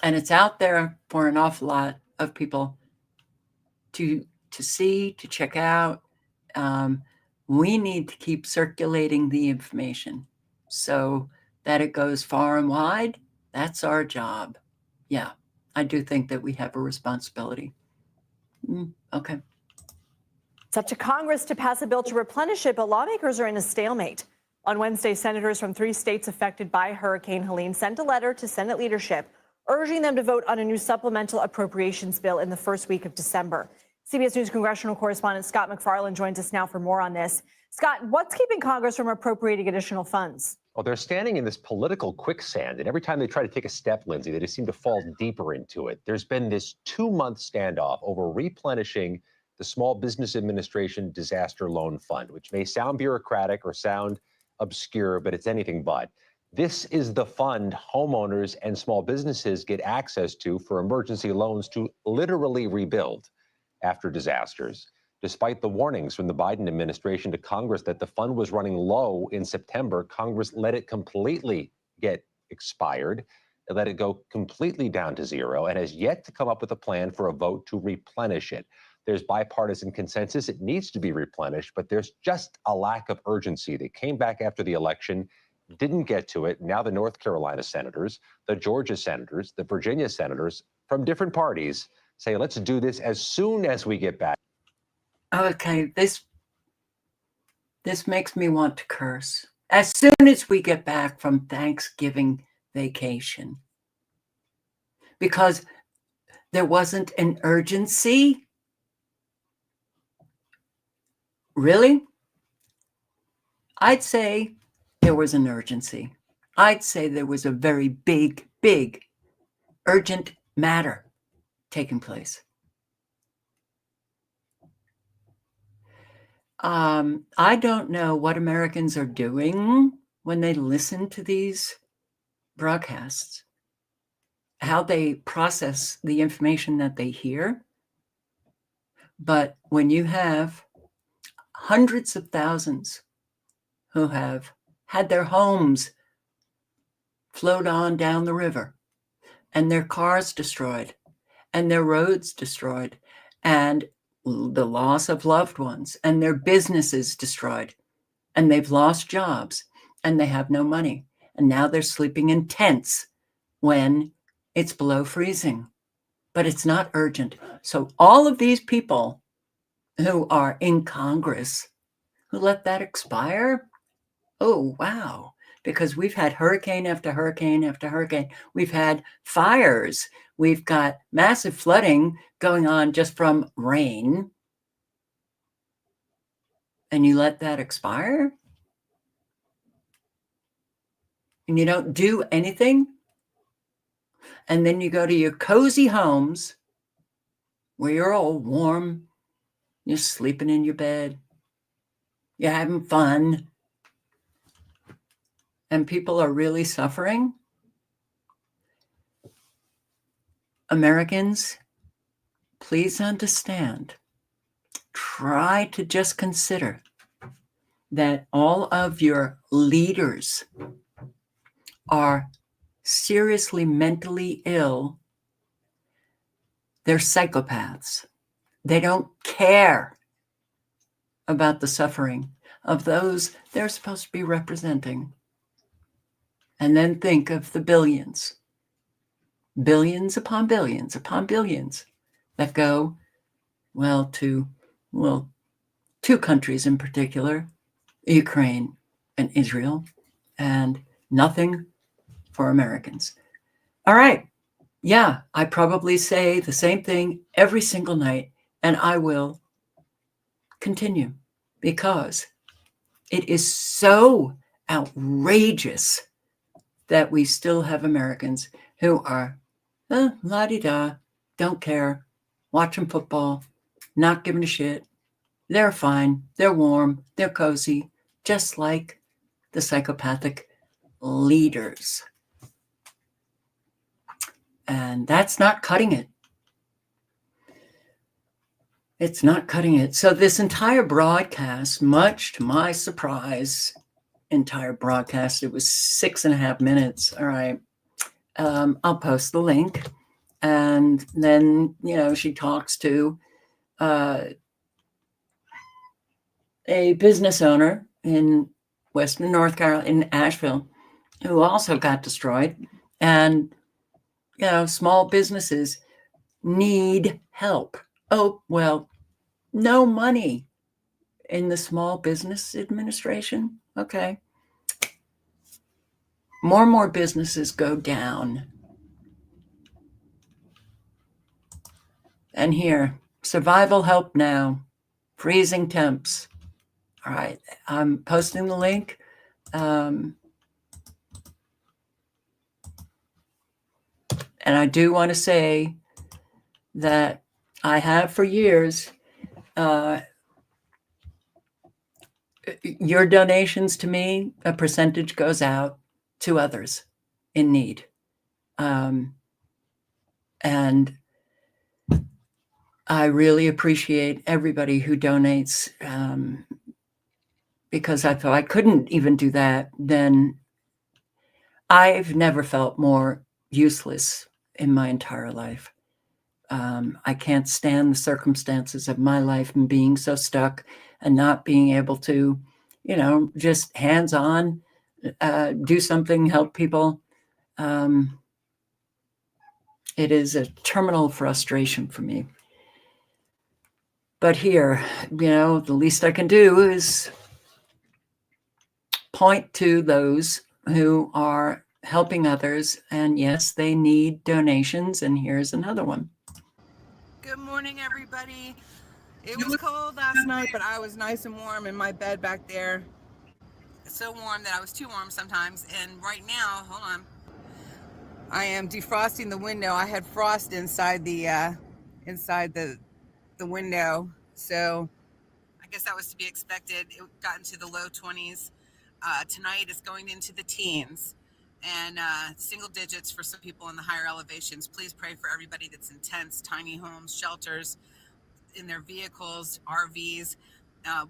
And it's out there for an awful lot of people to see, to check out. We need to keep circulating the information so that it goes far and wide. That's our job. Yeah, I do think that we have a responsibility. Okay. It's up to Congress to pass a bill to replenish it, but lawmakers are in a stalemate. On Wednesday, senators from 3 states affected by Hurricane Helene sent a letter to Senate leadership urging them to vote on a new supplemental appropriations bill in the first week of December. CBS News congressional correspondent Scott MacFarlane joins us now for more on this. Scott, what's keeping Congress from appropriating additional funds? Well, they're standing in this political quicksand, and every time they try to take a step, Lindsay, they just seem to fall deeper into it. There's been this 2-month standoff over replenishing the Small Business Administration Disaster Loan Fund, which may sound bureaucratic or sound obscure, but it's anything but. This is the fund homeowners and small businesses get access to for emergency loans to literally rebuild after disasters. Despite the warnings from the Biden administration to Congress that the fund was running low in September, Congress let it completely get expired, let it go completely down to zero, and has yet to come up with a plan for a vote to replenish it. There's bipartisan consensus. It needs to be replenished, but there's just a lack of urgency. They came back after the election, didn't get to it. Now the North Carolina senators, the Georgia senators, the Virginia senators from different parties say, let's do this as soon as we get back. Okay, this makes me want to curse. As soon as we get back from Thanksgiving vacation. Because there wasn't an urgency. Really? I'd say there was an urgency. I'd say there was a very big, urgent matter taking place. I don't know what Americans are doing when they listen to these broadcasts, how they process the information that they hear. But when you have hundreds of thousands who have had their homes float on down the river and their cars destroyed and their roads destroyed and the loss of loved ones and their businesses destroyed and they've lost jobs and they have no money and now they're sleeping in tents when it's below freezing, but it's not urgent. So all of these people who are in Congress who let that expire, oh, wow, because we've had hurricane after hurricane after hurricane. We've had fires. We've got massive flooding going on just from rain. And you let that expire? and you don't do anything, and then you go to your cozy homes where you're all warm, you're sleeping in your bed, you're having fun, and people are really suffering. Americans, please understand, try to just consider that all of your leaders are seriously mentally ill. They're psychopaths. They don't care about the suffering of those they're supposed to be representing. And then think of the billions upon billions upon billions that go, well, to, two countries in particular, Ukraine and Israel, and nothing for Americans. All right. Yeah, I probably say the same thing every single night, and I will continue because it is so outrageous that we still have Americans who are la-di-da, don't care, watching football, not giving a shit. They're fine. They're warm. They're cozy, just like the psychopathic leaders. And that's not cutting it. It's not cutting it. So this entire broadcast, much to my surprise, it was 6.5 minutes. All right. I'll post the link. And then, she talks to a business owner in Western North Carolina, in Asheville, who also got destroyed. And, small businesses need help. Oh, well, no money in the Small Business Administration. Okay. More and more businesses go down. And here, survival help now, freezing temps. All right, I'm posting the link. And I do want to say that I have for years, your donations to me, a percentage goes out to others in need. And I really appreciate everybody who donates, because I thought I couldn't even do that. Then I've never felt more useless in my entire life. I can't stand the circumstances of my life and being so stuck and not being able to, just hands-on, do something, help people. It is a terminal frustration for me. But here, the least I can do is point to those who are helping others. And yes, they need donations. And here's another one. Good morning, everybody. It was cold last night, but I was nice and warm in my bed back there. So warm that I was too warm sometimes. And right now, hold on, I am defrosting the window. I had frost inside the window, so I guess that was to be expected. It got into the low 20s. Tonight it's going into the teens and single digits for some people in the higher elevations. Please pray for everybody that's in tents, tiny homes, shelters, in their vehicles, RVs.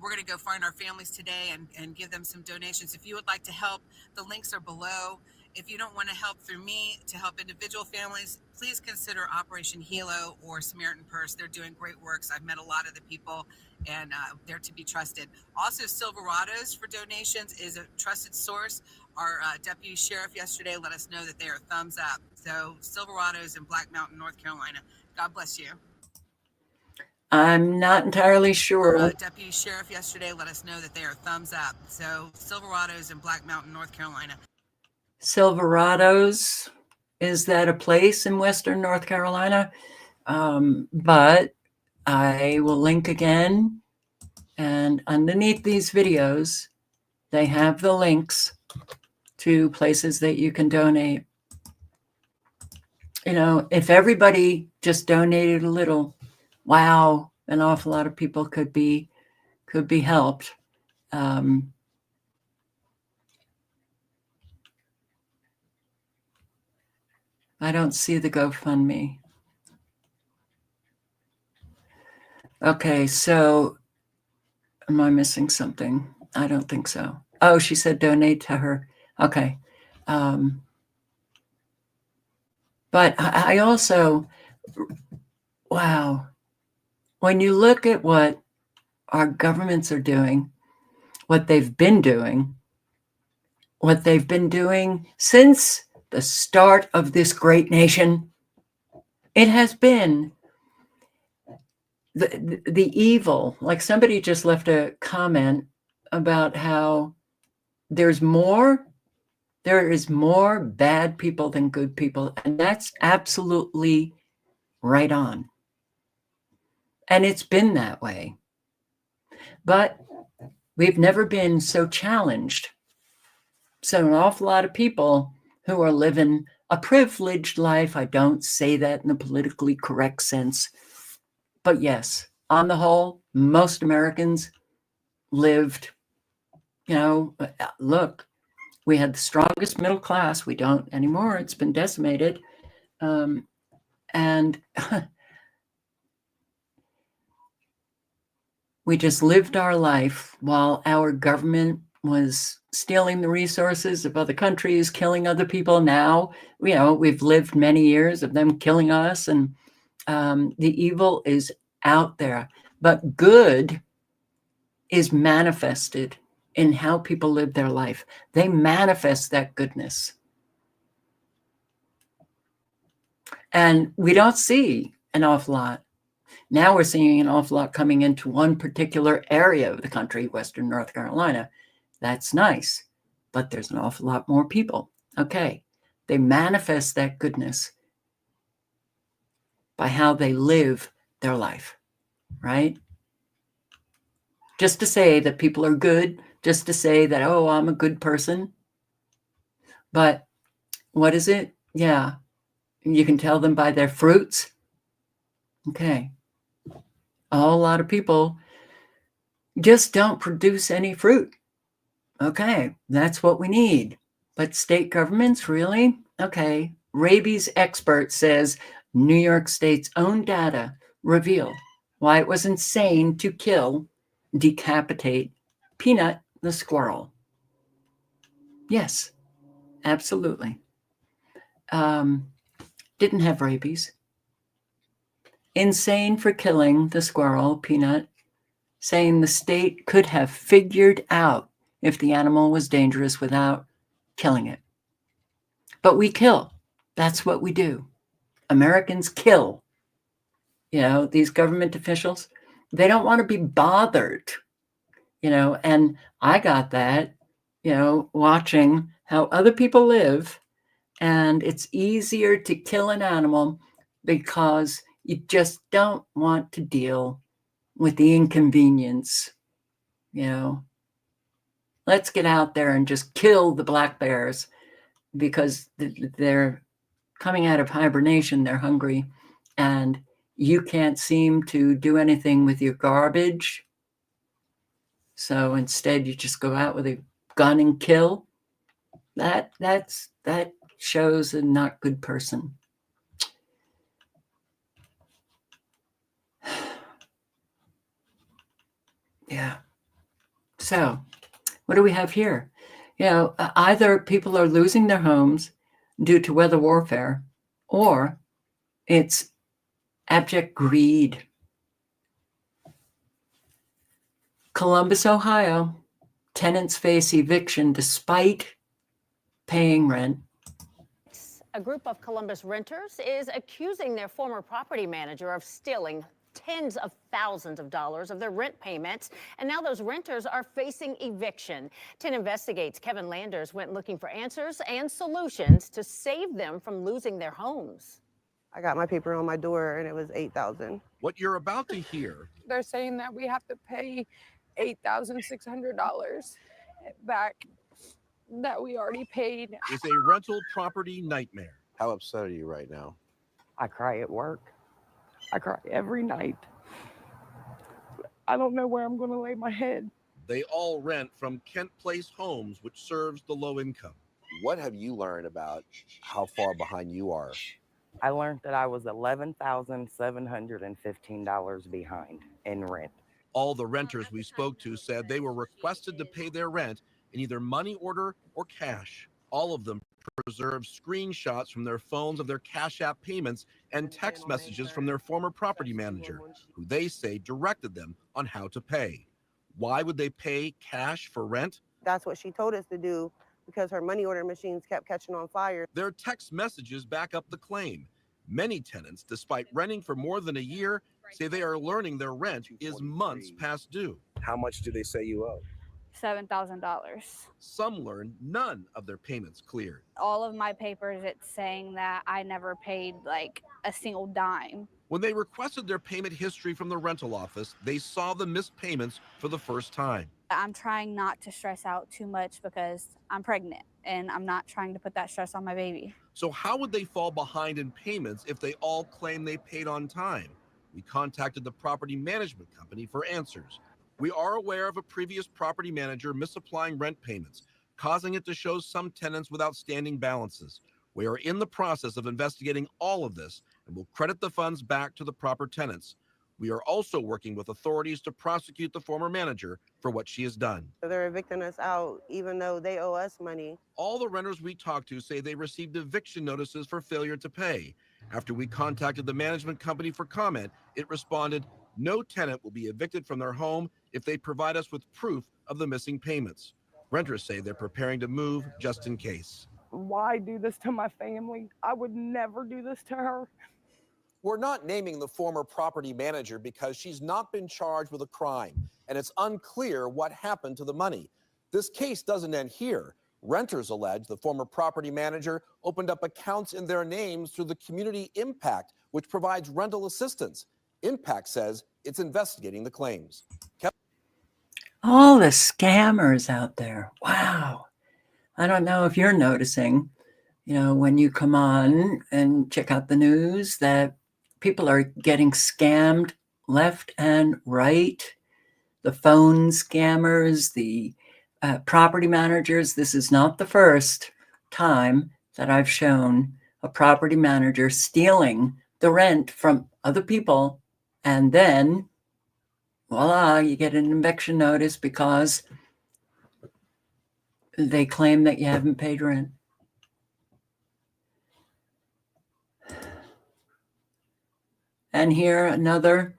We're going to go find our families today and give them some donations. If you would like to help, the links are below. If you don't want to help through me to help individual families, please consider Operation Hilo or Samaritan Purse. They're doing great works. I've met a lot of the people, and they're to be trusted. Also, Silverados for donations is a trusted source. Our deputy sheriff yesterday let us know that they are thumbs up. So Silverados in Black Mountain, North Carolina. God bless you. I'm not entirely sure. Deputy sheriff yesterday let us know that they are thumbs up. So Silverados in Black Mountain, North Carolina. Silverados, is that a place in Western North Carolina? But I will link again, and underneath these videos, they have the links to places that you can donate. You know, if everybody just donated a little, wow, an awful lot of people could be helped. I don't see the GoFundMe. Okay, so am I missing something? I don't think so. Oh, she said donate to her. Okay. But I also, wow, when you look at what our governments are doing, what they've been doing since the start of this great nation, it has been the evil. Like somebody just left a comment about how there is more bad people than good people, and that's absolutely right on. And it's been that way. But we've never been so challenged. So an awful lot of people who are living a privileged life, I don't say that in a politically correct sense, but yes, on the whole, most Americans lived, you know, look, we had the strongest middle class. We don't anymore. It's been decimated. And we just lived our life while our government was stealing the resources of other countries, killing other people. Now, you know, we've lived many years of them killing us, and the evil is out there. But good is manifested in how people live their life. They manifest that goodness. And we don't see an awful lot. Now we're seeing an awful lot coming into one particular area of the country, Western North Carolina. That's nice, but there's an awful lot more people. Okay, they manifest that goodness by how they live their life, right? Just to say that people are good, just to say that, oh, I'm a good person. But what is it? Yeah, you can tell them by their fruits. Okay. A whole lot of people just don't produce any fruit. Okay, that's what we need. But state governments, really? Okay. Rabies expert says New York State's own data reveal why it was insane to decapitate Peanut the squirrel. Yes, absolutely. Didn't have rabies. Insane for killing the squirrel, Peanut, saying the state could have figured out if the animal was dangerous without killing it. But we kill. That's what we do. Americans kill. You know, these government officials, they don't want to be bothered, you know, and I got that, you know, watching how other people live, and it's easier to kill an animal because you just don't want to deal with the inconvenience, you know. Let's get out there and just kill the black bears because they're coming out of hibernation, they're hungry, and you can't seem to do anything with your garbage. So instead you just go out with a gun and kill. That shows a not good person. Yeah. So what do we have here? You know, either people are losing their homes due to weather warfare, or it's abject greed. Columbus, Ohio, tenants face eviction despite paying rent. A group of Columbus renters is accusing their former property manager of stealing tens of thousands of dollars of their rent payments, and now those renters are facing eviction. 10 Investigates' Kevin Landers went looking for answers and solutions to save them from losing their homes. I got my paper on my door and it was $8,000. What you're about to hear. They're saying that we have to pay $8,600 back that we already paid. is a rental property nightmare. How upset are you right now? I cry at work. I cry every night. I don't know where I'm going to lay my head. They all rent from Kent Place Homes, which serves the low income. What have you learned about how far behind you are? I learned that I was $11,715 behind in rent. All the renters we spoke to said they were requested to pay their rent in either money order or cash. All of them preserved screenshots from their phones of their Cash App payments and text messages from their former property manager, who they say directed them on how to pay. Why would they pay cash for rent? That's what she told us to do because her money order machines kept catching on fire. Their text messages back up the claim. Many tenants, despite renting for more than a year, say they are learning their rent is months past due. How much do they say you owe? $7,000. Some learn none of their payments cleared. All of my papers, it's saying that I never paid like a single dime. When they requested their payment history from the rental office, they saw the missed payments for the first time. I'm trying not to stress out too much because I'm pregnant and I'm not trying to put that stress on my baby. So how would they fall behind in payments if they all claim they paid on time? We contacted the property management company for answers. We are aware of a previous property manager misapplying rent payments, causing it to show some tenants with outstanding balances. We are in the process of investigating all of this and will credit the funds back to the proper tenants. We are also working with authorities to prosecute the former manager for what she has done. They're evicting us out even though they owe us money. All the renters we talked to say they received eviction notices for failure to pay. After we contacted the management company for comment, it responded, no tenant will be evicted from their home if they provide us with proof of the missing payments. Renters say they're preparing to move just in case. Why do this to my family? I would never do this to her. We're not naming the former property manager because she's not been charged with a crime, and it's unclear what happened to the money. This case doesn't end here. Renters allege the former property manager opened up accounts in their names through the Community Impact, which provides rental assistance. Impact says it's investigating the claims. All the scammers out there. Wow. I don't know if you're noticing, when you come on and check out the news, that people are getting scammed left and right. The phone scammers, the property managers. This is not the first time that I've shown a property manager stealing the rent from other people. And then, voila, you get an eviction notice because they claim that you haven't paid rent. And here, another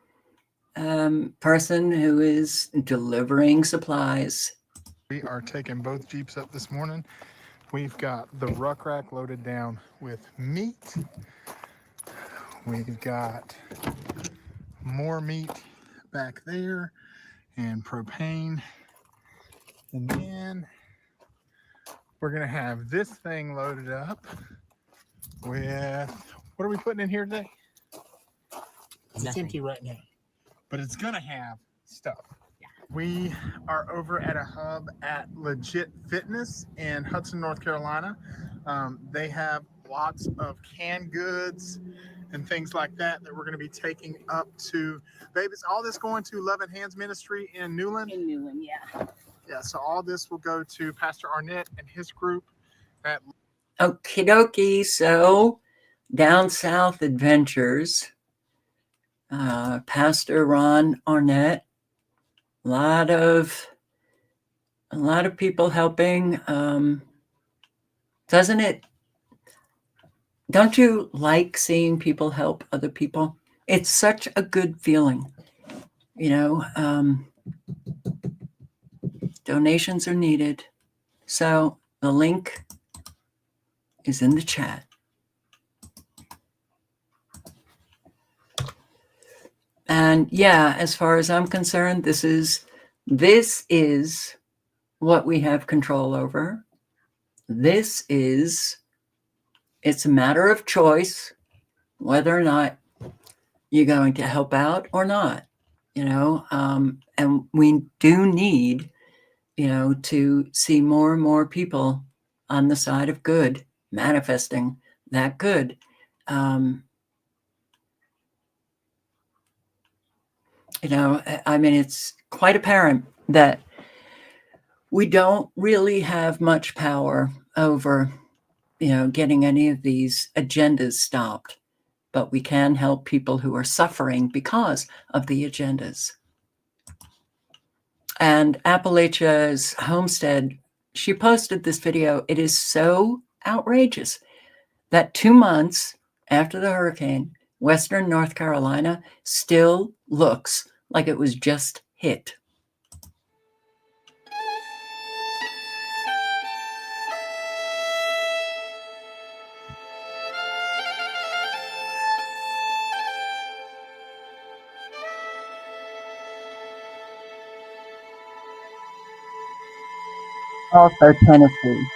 person who is delivering supplies. We are taking both Jeeps up this morning. We've got the ruck rack loaded down with meat. We've got more meat back there and propane. And then we're going to have this thing loaded up with, what are we putting in here today? It's empty right now, but it's going to have stuff. We are over at a hub at Legit Fitness in Hudson, North Carolina. They have lots of canned goods and things like that we're going to be taking up to, babe, is all this going to Love and Hands Ministry in Newland? In Newland, yeah. Yeah, so all this will go to Pastor Arnett and his group at Okie dokie. So, Down South Adventures, Pastor Ron Arnett, a lot of people helping. Don't you like seeing people help other people? It's such a good feeling, donations are needed. So the link is in the chat. And yeah, as far as I'm concerned, this is what we have control over. It's a matter of choice whether or not you're going to help out or not, and we do need to see more and more people on the side of good, manifesting that good. I mean, it's quite apparent that we don't really have much power over, getting any of these agendas stopped, but we can help people who are suffering because of the agendas. And Appalachia's Homestead, she posted this video. It is so outrageous that 2 months after the hurricane, Western North Carolina still looks like it was just hit. Also Tennessee.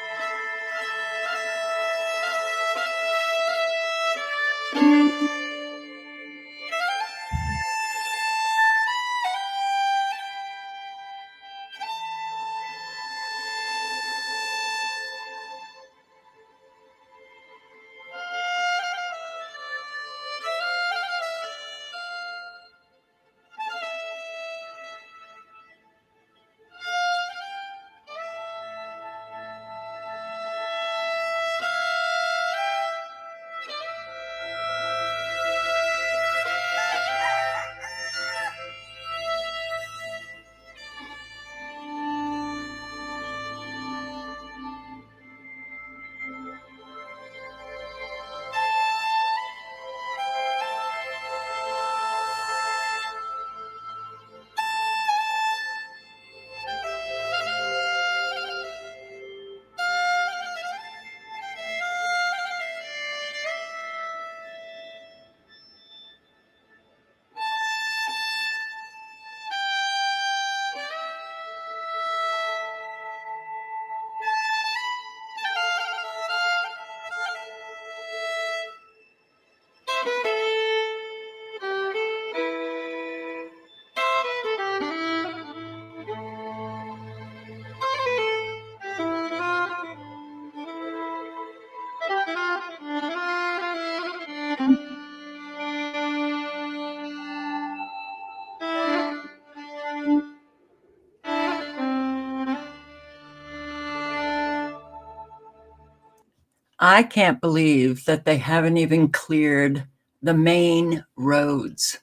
I can't believe that they haven't even cleared the main roads.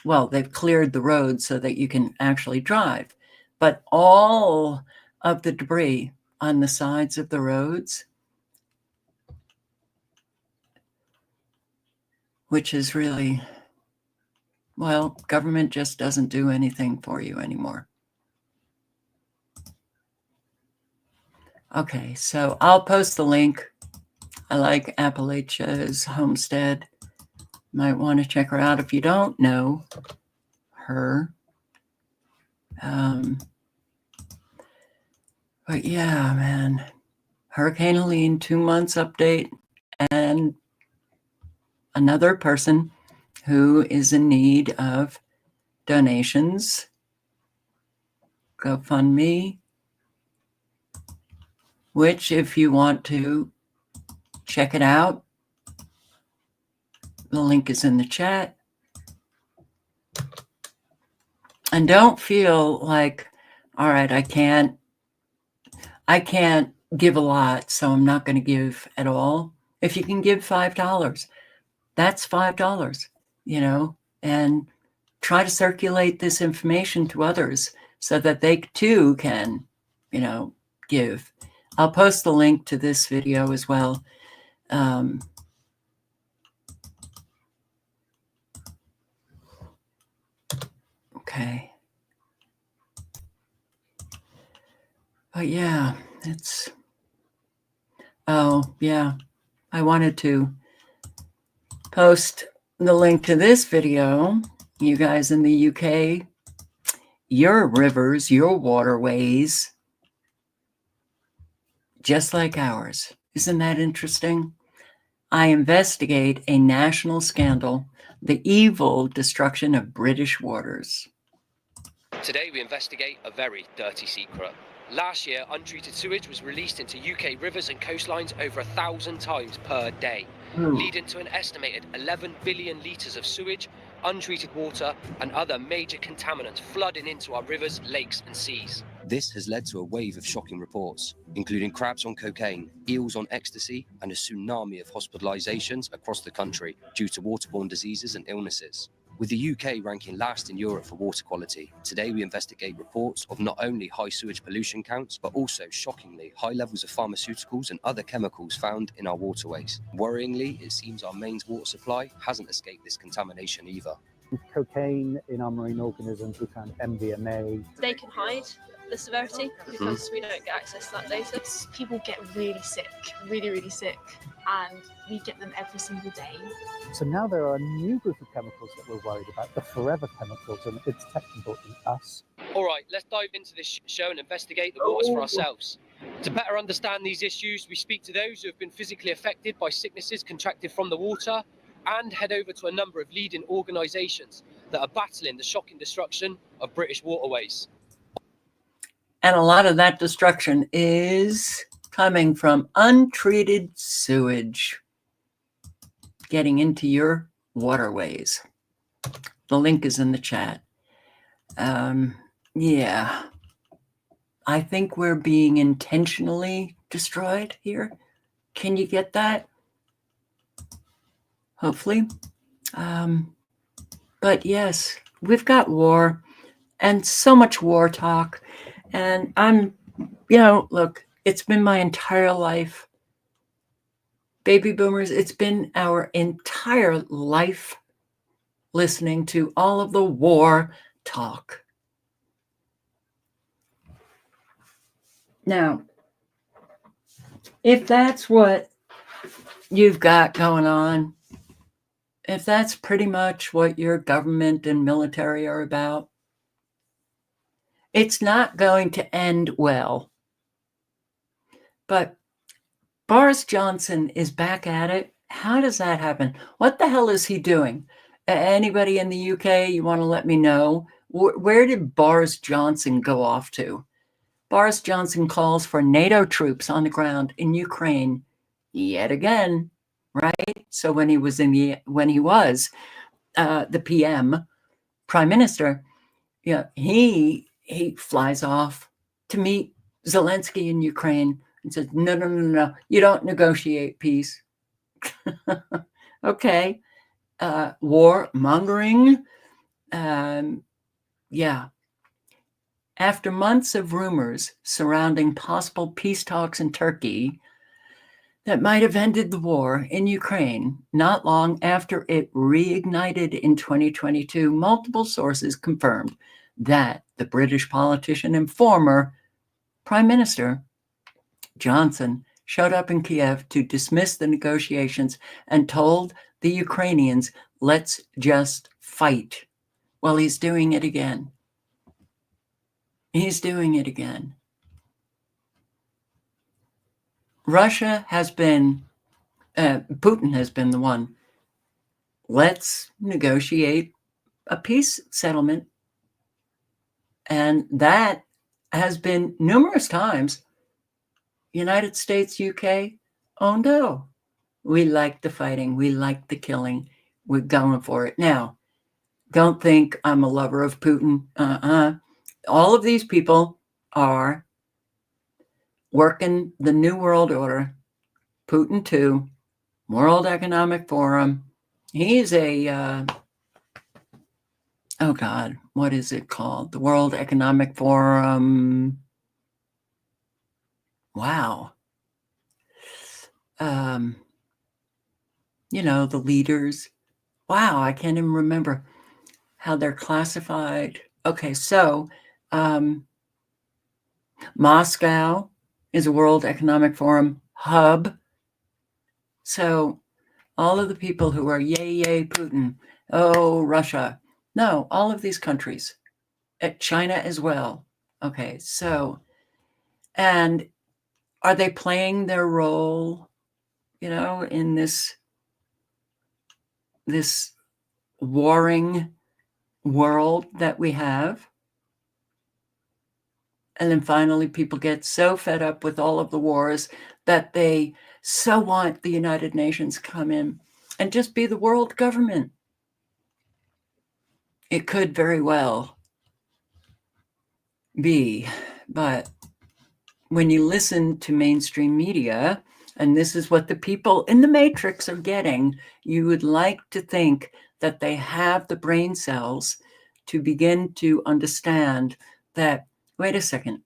Well, they've cleared the roads so that you can actually drive, but all of the debris on the sides of the roads, which is really, well, government just doesn't do anything for you anymore. Okay, so I'll post the link. I like Appalachia's Homestead. Might want to check her out if you don't know her. But yeah, man, Hurricane Helene 2 months update, and another person who is in need of donations. GoFundMe, which if you want to check it out, the link is in the chat. And don't feel like, all right, I can't give a lot, so I'm not going to give at all. If you can give $5, that's $5, and try to circulate this information to others so that they too can, give. I'll post the link to this video as well. Okay. But yeah, I wanted to post the link to this video. You guys in the UK, your rivers, your waterways, just like ours. Isn't that interesting? I investigate a national scandal, the evil destruction of British waters. Today we investigate a very dirty secret. Last year, untreated sewage was released into UK rivers and coastlines over 1,000 times per day, leading to an estimated 11 billion litres of sewage, untreated water, and other major contaminants flooding into our rivers, lakes, and seas. This has led to a wave of shocking reports, including crabs on cocaine, eels on ecstasy, and a tsunami of hospitalizations across the country due to waterborne diseases and illnesses. With the UK ranking last in Europe for water quality, today we investigate reports of not only high sewage pollution counts, but also, shockingly, high levels of pharmaceuticals and other chemicals found in our waterways. Worryingly, it seems our mains water supply hasn't escaped this contamination either. Cocaine in our marine organisms, we found MDMA. They can hide the severity because we don't get access to that data. People get really sick, really sick, and we get them every single day. So now there are a new group of chemicals that we're worried about, the forever chemicals, and it's detectable in us. All right, let's dive into this show and investigate the waters for ourselves. To better understand these issues, we speak to those who have been physically affected by sicknesses contracted from the water, and head over to a number of leading organisations that are battling the shocking destruction of British waterways. And a lot of that destruction is coming from untreated sewage getting into your waterways. The link is in the chat. Yeah, I think we're being intentionally destroyed here. Can you get that? Hopefully. But yes, we've got war and so much war talk. And I'm, look, it's been my entire life. Baby boomers, it's been our entire life listening to all of the war talk. Now, if that's what you've got going on, if that's pretty much what your government and military are about, it's not going to end well. But Boris Johnson is back at it. How does that happen? What the hell is he doing? Anybody in the UK, you want to let me know? Where did Boris Johnson go off to? Boris Johnson calls for NATO troops on the ground in Ukraine yet again, right? So when he was the PM, Prime Minister, he flies off to meet Zelensky in Ukraine and says, no, you don't negotiate peace. Okay. War mongering. Yeah. After months of rumors surrounding possible peace talks in Turkey that might have ended the war in Ukraine, not long after it reignited in 2022, multiple sources confirmed that the British politician and former Prime Minister Johnson showed up in Kiev to dismiss the negotiations and told the Ukrainians, let's just fight. Well, he's doing it again. He's doing it again. Russia has been, Putin has been the one. Let's negotiate a peace settlement. And that has been numerous times. United States, UK, oh no. We like the fighting. We like the killing. We're going for it. Now, don't think I'm a lover of Putin. All of these people are working the New World Order, Putin too, World Economic Forum. He's a, oh God, what is it called? The World Economic Forum. Wow. The leaders. Wow, I can't even remember how they're classified. Okay, so Moscow is a World Economic Forum hub. So all of the people who are yay, Putin, oh, Russia. No, all of these countries, China as well. Okay, so, and are they playing their role, in this warring world that we have? And then finally, people get so fed up with all of the wars that they so want the United Nations to come in and just be the world government. It could very well be, but when you listen to mainstream media, and this is what the people in the Matrix are getting, you would like to think that they have the brain cells to begin to understand that, wait a second,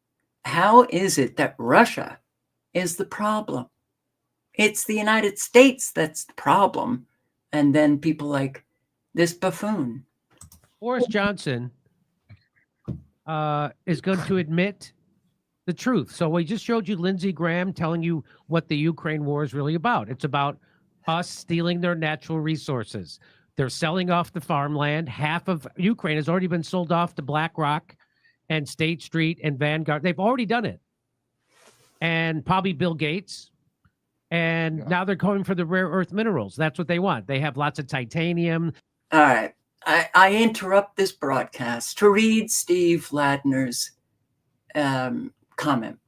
how is it that Russia is the problem? It's the United States that's the problem. And then people like this buffoon. Boris Johnson is going to admit the truth. So we just showed you Lindsey Graham telling you what the Ukraine war is really about. It's about us stealing their natural resources. They're selling off the farmland. Half of Ukraine has already been sold off to BlackRock and State Street and Vanguard. They've already done it. And probably Bill Gates. And now they're going for the rare earth minerals. That's what they want. They have lots of titanium. All right. I interrupt this broadcast to read Steve Ladner's comment.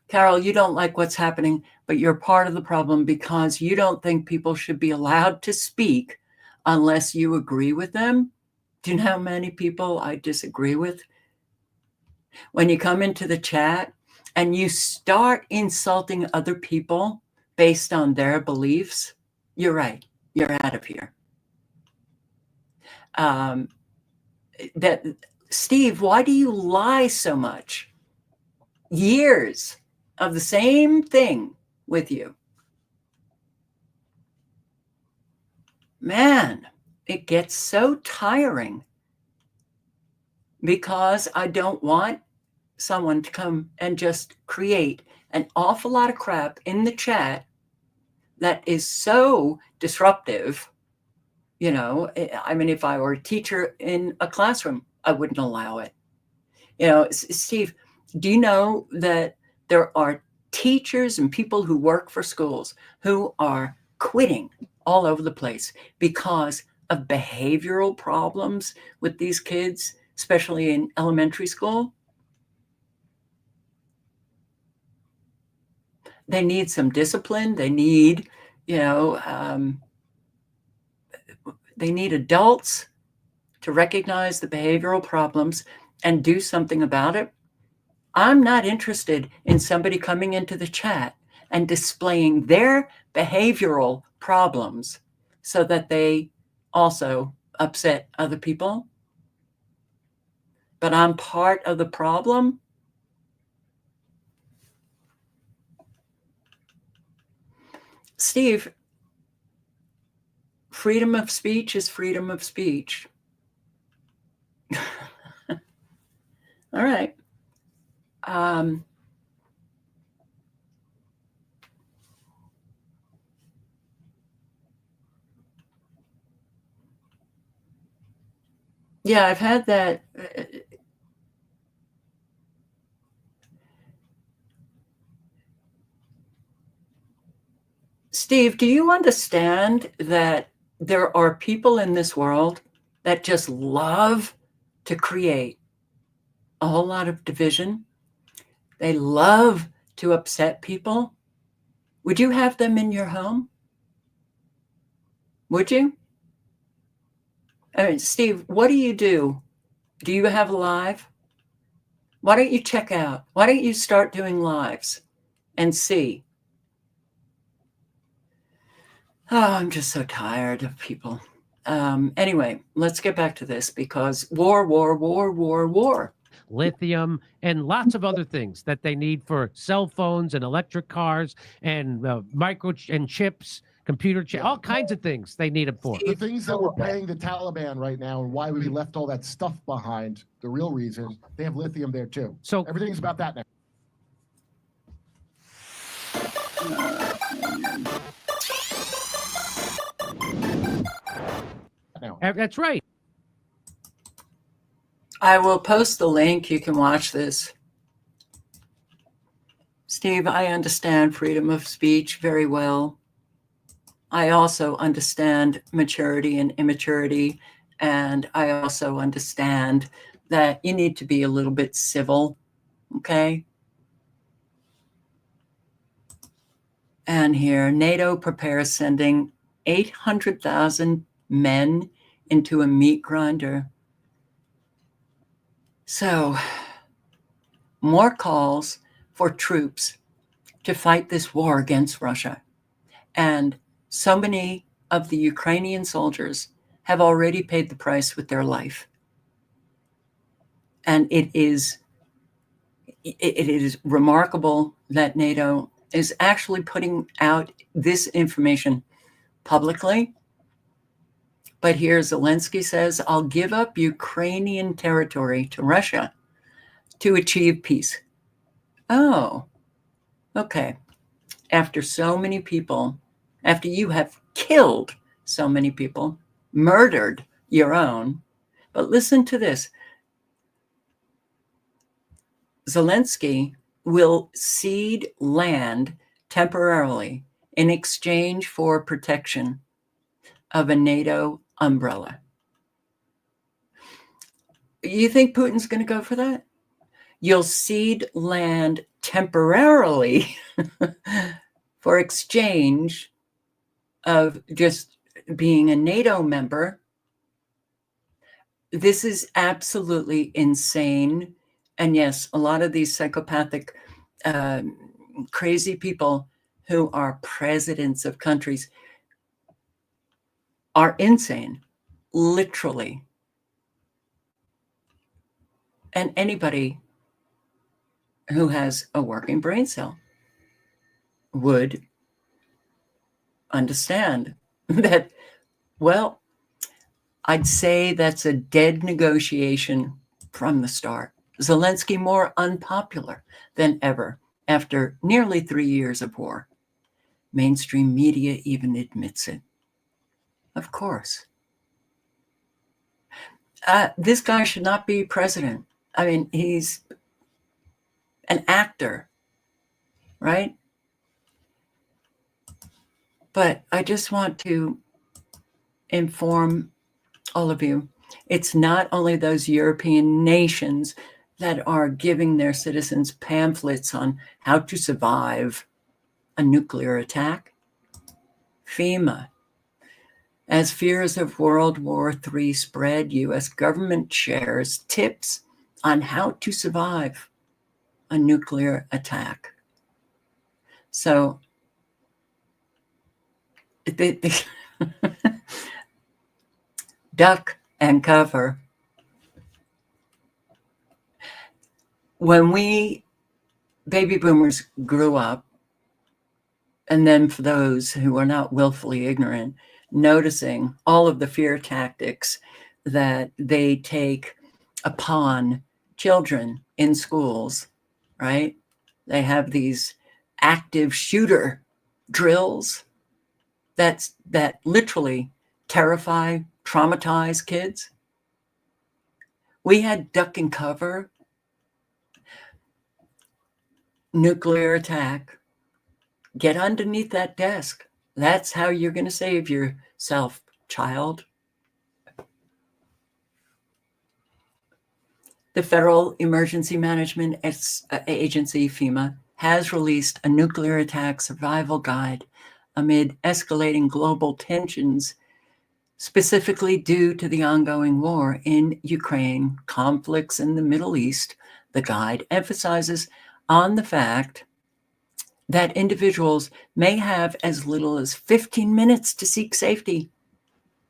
Carol, you don't like what's happening, but you're part of the problem because you don't think people should be allowed to speak unless you agree with them. Do you know how many people I disagree with? When you come into the chat and you start insulting other people based on their beliefs, you're right. You're out of here. Steve, why do you lie so much? Years of the same thing with you. Man, it gets so tiring because I don't want someone to come and just create an awful lot of crap in the chat that is so disruptive. You know, I mean, if I were a teacher in a classroom, I wouldn't allow it. You know, Steve, do you know that there are teachers and people who work for schools who are quitting all over the place because of behavioral problems with these kids, especially in elementary school? They need some discipline. They need, they need adults to recognize the behavioral problems and do something about it. I'm not interested in somebody coming into the chat and displaying their behavioral problems so that they also upset other people. But I'm part of the problem. Steve, freedom of speech is freedom of speech. All right. Yeah, I've had that. Steve, do you understand that there are people in this world that just love to create a whole lot of division? They love to upset people. Would you have them in your home? Would you? I mean, Steve, what do you do? Do you have a live? Why don't you check out? Why don't you start doing lives and see? Oh, I'm just so tired of people. Anyway, let's get back to this because war. Lithium and lots of other things that they need for cell phones and electric cars and micro and chips, computer chips, all kinds of things they need it for. The things that we're paying the Taliban right now and why we left all that stuff behind, the real reason, they have lithium there too. So everything's about that now. That's right. I will post the link. You can watch this. Steve, I understand freedom of speech very well. I also understand maturity and immaturity. And I also understand that you need to be a little bit civil Okay. And here, NATO prepares sending 800,000 men into a meat grinder. So, more calls for troops to fight this war against Russia. And so many of the Ukrainian soldiers have already paid the price with their life. And it is remarkable that NATO is actually putting out this information publicly. But here Zelensky says, I'll give up Ukrainian territory to Russia to achieve peace. Oh, okay. After so many people, after you have killed so many people, murdered your own. But listen to this. Zelensky will cede land temporarily in exchange for protection of a NATO umbrella. You think Putin's going to go for that? You'll cede land temporarily for exchange of just being a NATO member. This is absolutely insane. And yes, a lot of these psychopathic, crazy people who are presidents of countries are insane, literally. And anybody who has a working brain cell would understand that, well, I'd say that's a dead negotiation from the start. Zelensky more unpopular than ever after nearly 3 years of war. Mainstream media even admits it. Of course. This guy should not be president. I mean, he's an actor, right? But I just want to inform all of you, it's not only those European nations that are giving their citizens pamphlets on how to survive a nuclear attack. FEMA. As fears of World War III spread, U.S. government shares tips on how to survive a nuclear attack. So, duck and cover. When we baby boomers grew up, and then for those who are not willfully ignorant, noticing all of the fear tactics that they take upon children in schools, right? They have these active shooter drills that literally terrify, traumatize kids. We had duck and cover, nuclear attack. Get underneath that desk. That's how you're going to save yourself, child. The Federal Emergency Management Agency, FEMA, has released a nuclear attack survival guide amid escalating global tensions, specifically due to the ongoing war in Ukraine, conflicts in the Middle East. The guide emphasizes on the fact that individuals may have as little as 15 minutes to seek safety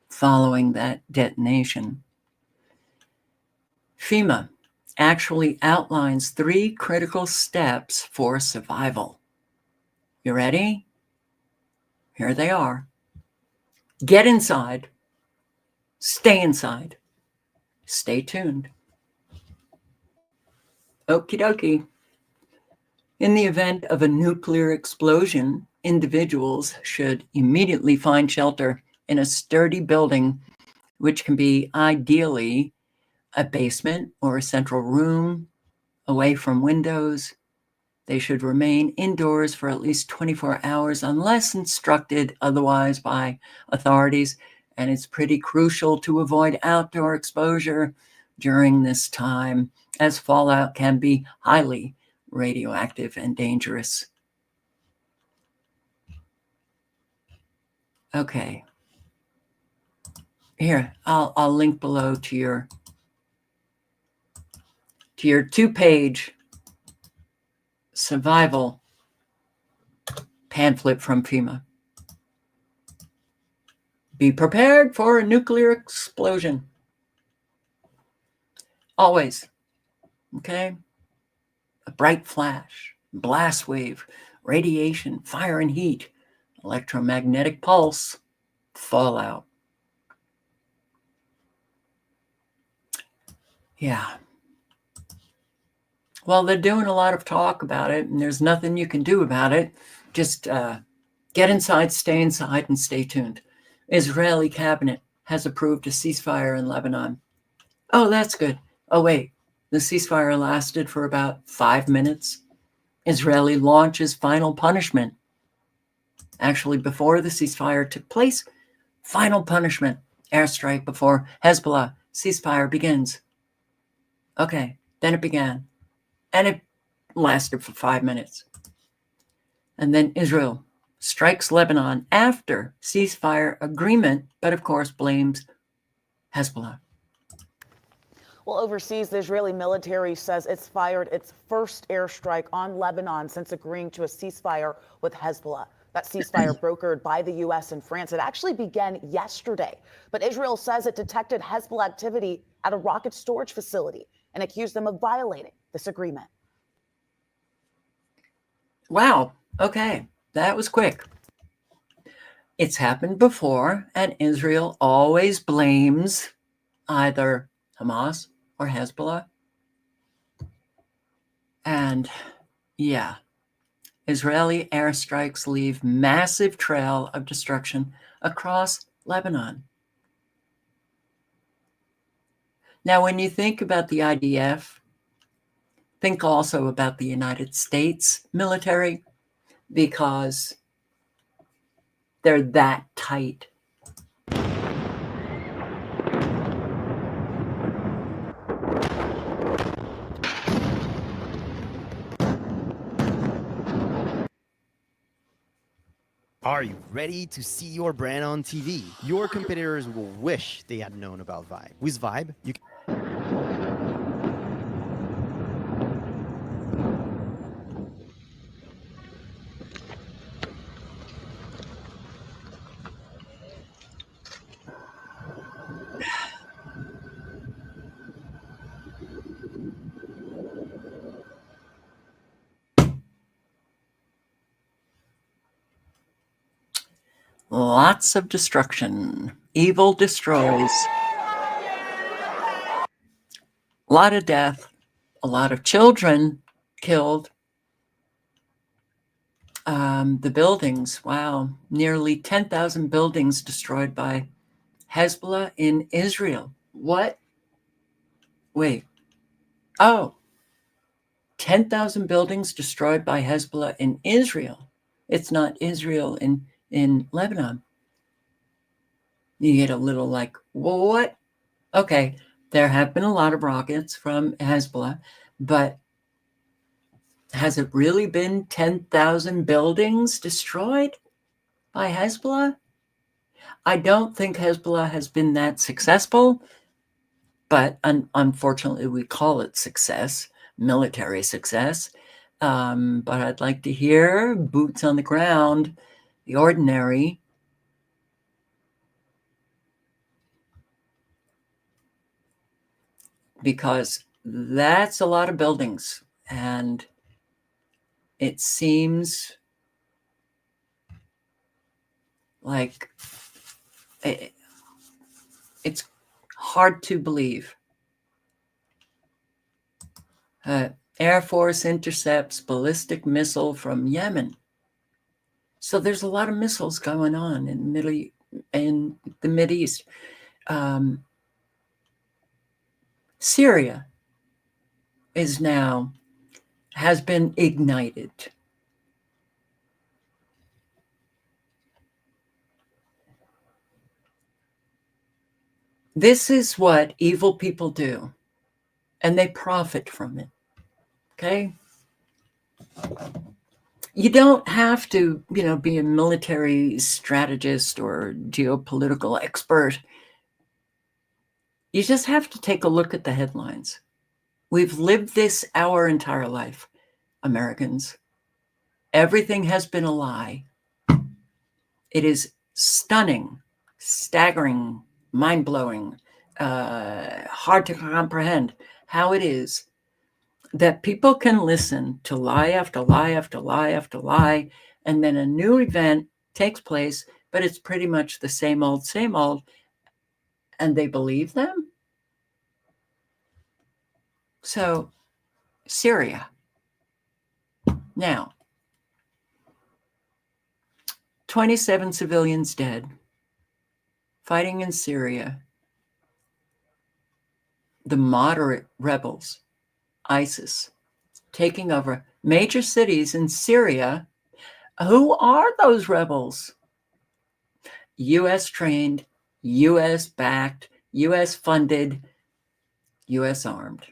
following that detonation. FEMA actually outlines 3 critical steps for survival. You ready? Here they are. Get inside. Stay inside. Stay tuned. Okie dokie. In the event of a nuclear explosion, individuals should immediately find shelter in a sturdy building, which can be ideally a basement or a central room away from windows. They should remain indoors for at least 24 hours unless instructed otherwise by authorities. And it's pretty crucial to avoid outdoor exposure during this time, as fallout can be highly radioactive and dangerous. Okay. Here, I'll link below to your 2-page survival pamphlet from FEMA. Be prepared for a nuclear explosion. Always. Okay? A bright flash, blast wave, radiation, fire and heat, electromagnetic pulse, fallout. Yeah. Well, they're doing a lot of talk about it, and there's nothing you can do about it. Just get inside, stay inside, and stay tuned. Israeli cabinet has approved a ceasefire in Lebanon. Oh, that's good. Oh, wait. The ceasefire lasted for about 5 minutes. Israeli launches final punishment. Actually, before the ceasefire took place, final punishment. Airstrike before Hezbollah. Ceasefire begins. Okay, then it began. And it lasted for 5 minutes. And then Israel strikes Lebanon after ceasefire agreement, but of course blames Hezbollah. Well, overseas, the Israeli military says it's fired its first airstrike on Lebanon since agreeing to a ceasefire with Hezbollah. That ceasefire brokered by the U.S. and France. It actually began yesterday, but Israel says it detected Hezbollah activity at a rocket storage facility and accused them of violating this agreement. Wow. Okay. That was quick. It's happened before, and Israel always blames either Hamas or Hezbollah. And yeah, Israeli airstrikes leave massive trail of destruction across Lebanon. Now, when you think about the IDF, think also about the United States military, because they're that tight. Are you ready to see your brand on TV? Your competitors will wish they had known about Vibe. With Vibe, you can... Lots of destruction. Evil destroys. A lot of death. A lot of children killed. The buildings, wow. Nearly 10,000 buildings destroyed by Hezbollah in Israel. What? Wait. Oh. 10,000 buildings destroyed by Hezbollah in Israel. It's not Israel in Lebanon. You get a little like, what? Okay, there have been a lot of rockets from Hezbollah, but has it really been 10,000 buildings destroyed by Hezbollah? I don't think Hezbollah has been that successful, but unfortunately we call it success, military success. But I'd like to hear boots on the ground, the ordinary. Because that's a lot of buildings, and it seems like it's hard to believe. Air Force intercepts ballistic missile from Yemen. So there's a lot of missiles going on in the Mideast. Syria has been ignited. This is what evil people do. and they profit from it. Okay? You don't have to, be a military strategist or geopolitical expert. You just have to take a look at the headlines. We've lived this our entire life, Americans. Everything has been a lie. It is stunning, staggering, mind-blowing, hard to comprehend how it is that people can listen to lie after lie after lie after lie, and then a new event takes place, but it's pretty much the same old, and they believe them. So, Syria. Now, 27 civilians dead, fighting in Syria. The moderate rebels, ISIS, taking over major cities in Syria. Who are those rebels? U.S. trained, U.S. backed, U.S. funded, U.S. armed.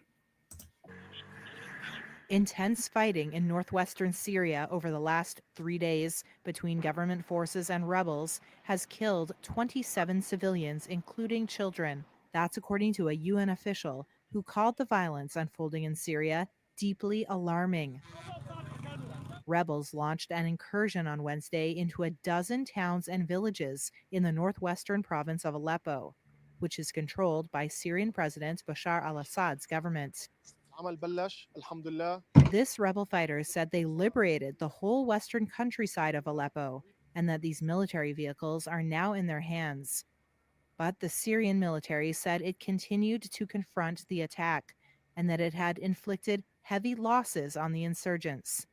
Intense fighting in northwestern Syria over the last 3 days between government forces and rebels has killed 27 civilians, including children. That's according to a UN official who called the violence unfolding in Syria deeply alarming. Rebels launched an incursion on Wednesday into a dozen towns and villages in the northwestern province of Aleppo, which is controlled by Syrian President Bashar al-Assad's government. This rebel fighters said they liberated the whole western countryside of Aleppo and that these military vehicles are now in their hands. But the Syrian military said it continued to confront the attack and that it had inflicted heavy losses on the insurgents.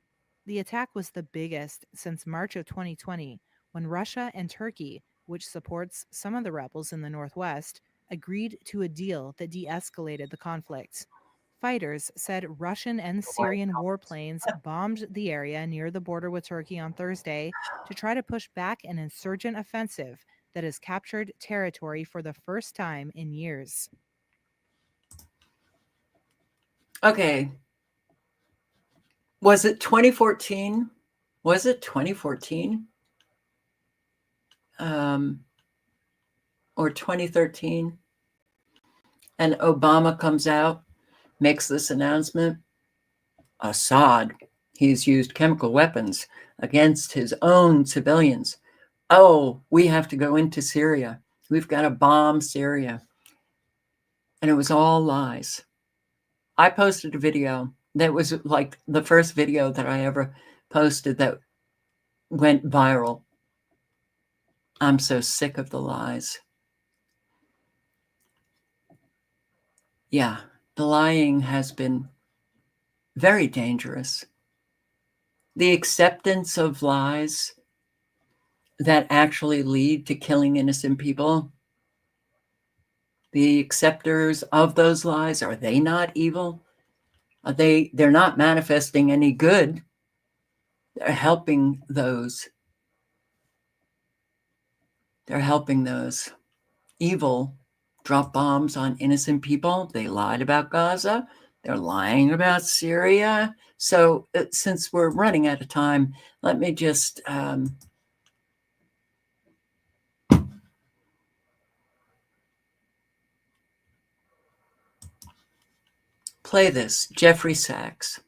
The attack was the biggest since March of 2020, when Russia and Turkey, which supports some of the rebels in the northwest, agreed to a deal that de-escalated the conflict. Fighters said Russian and Syrian warplanes bombed the area near the border with Turkey on Thursday to try to push back an insurgent offensive that has captured territory for the first time in years. Okay. Was it 2014? Was it 2014? Or 2013? And Obama comes out, makes this announcement. Assad, he's used chemical weapons against his own civilians. Oh, we have to go into Syria. We've got to bomb Syria. And it was all lies. I posted a video that was like the first video that I ever posted that went viral. I'm so sick of the lies. Yeah, the lying has been very dangerous. The acceptance of lies that actually lead to killing innocent people. The acceptors of those lies, are they not evil? They're not manifesting any good. They're helping those. They're helping those evil drop bombs on innocent people. They lied about Gaza. They're lying about Syria. So since we're running out of time, let me just play this. Jeffrey Sachs,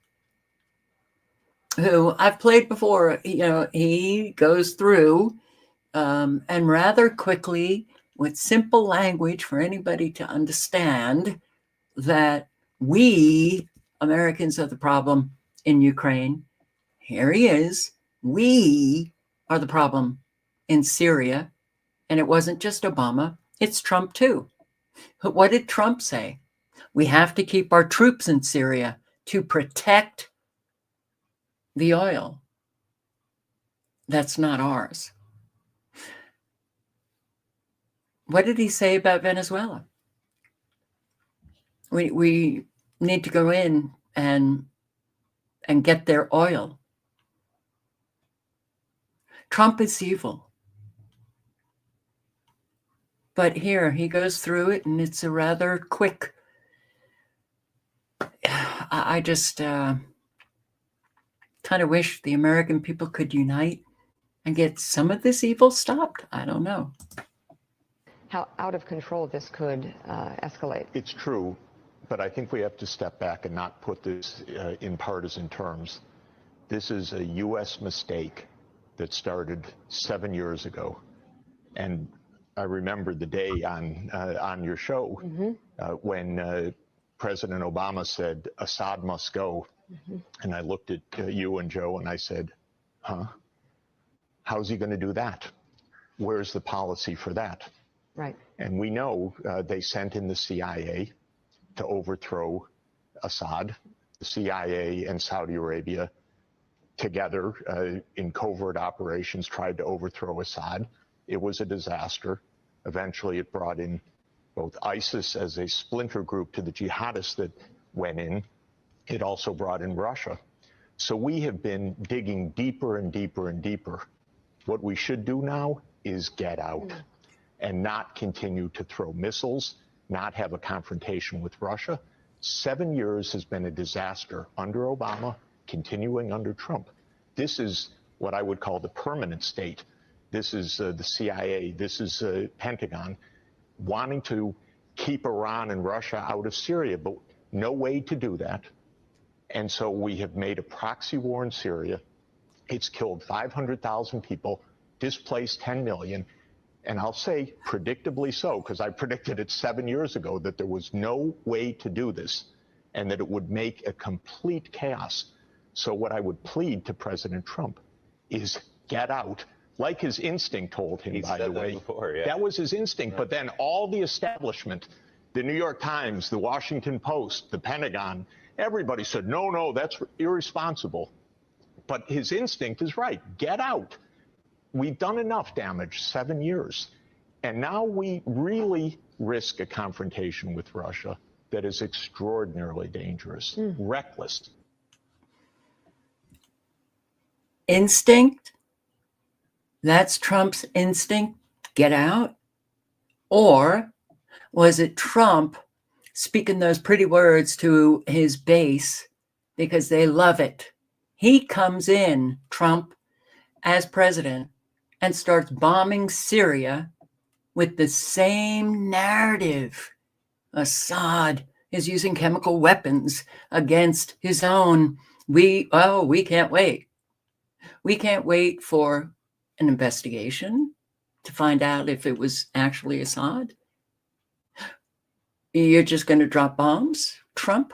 who I've played before. He goes through and rather quickly, with simple language for anybody to understand, that we Americans are the problem in Ukraine. Here he is. We are the problem in Syria. And it wasn't just Obama, it's Trump too. What did Trump say? We have to keep our troops in Syria to protect the oil. That's not ours. What did he say about Venezuela? We need to go in and get their oil. Trump is evil. But here he goes through it, and it's a rather quick I just kind of wish the American people could unite and get some of this evil stopped. I don't know. How out of control this could escalate. It's true, but I think we have to step back and not put this in partisan terms. This is a U.S. mistake that started 7 years ago. And I remember the day on your show when President Obama said, Assad must go. And I looked at you and Joe and I said, huh? How's he going to do that? Where's the policy for that? Right. And we know they sent in the CIA to overthrow Assad. The CIA and Saudi Arabia together in covert operations tried to overthrow Assad. It was a disaster. Eventually it brought in both ISIS as a splinter group to the jihadists that went in. It also brought in Russia. So we have been digging deeper and deeper and deeper. What we should do now is get out and not continue to throw missiles, not have a confrontation with Russia. 7 years has been a disaster under Obama, continuing under Trump. This is what I would call the permanent state. This is the CIA, this is Pentagon, wanting to keep Iran and Russia out of Syria, but no way to do that. And so we have made a proxy war in Syria. It's killed 500,000 people, displaced 10 million. And I'll say predictably so, because I predicted it 7 years ago that there was no way to do this and that it would make a complete chaos. So what I would plead to President Trump is get out, like his instinct told him, by the way. That was his instinct. But then all the establishment, the New York Times, the Washington Post, the Pentagon, everybody said, no, no, that's irresponsible. But his instinct is right. Get out. We've done enough damage, 7 years. And now we really risk a confrontation with Russia that is extraordinarily dangerous, reckless. Instinct? That's Trump's instinct? Get out? Or was it Trump speaking those pretty words to his base because they love it? He comes in, Trump, as president, and starts bombing Syria with the same narrative. Assad is using chemical weapons against his own. We can't wait. We can't wait for an investigation to find out if it was actually Assad. You're just going to drop bombs, Trump?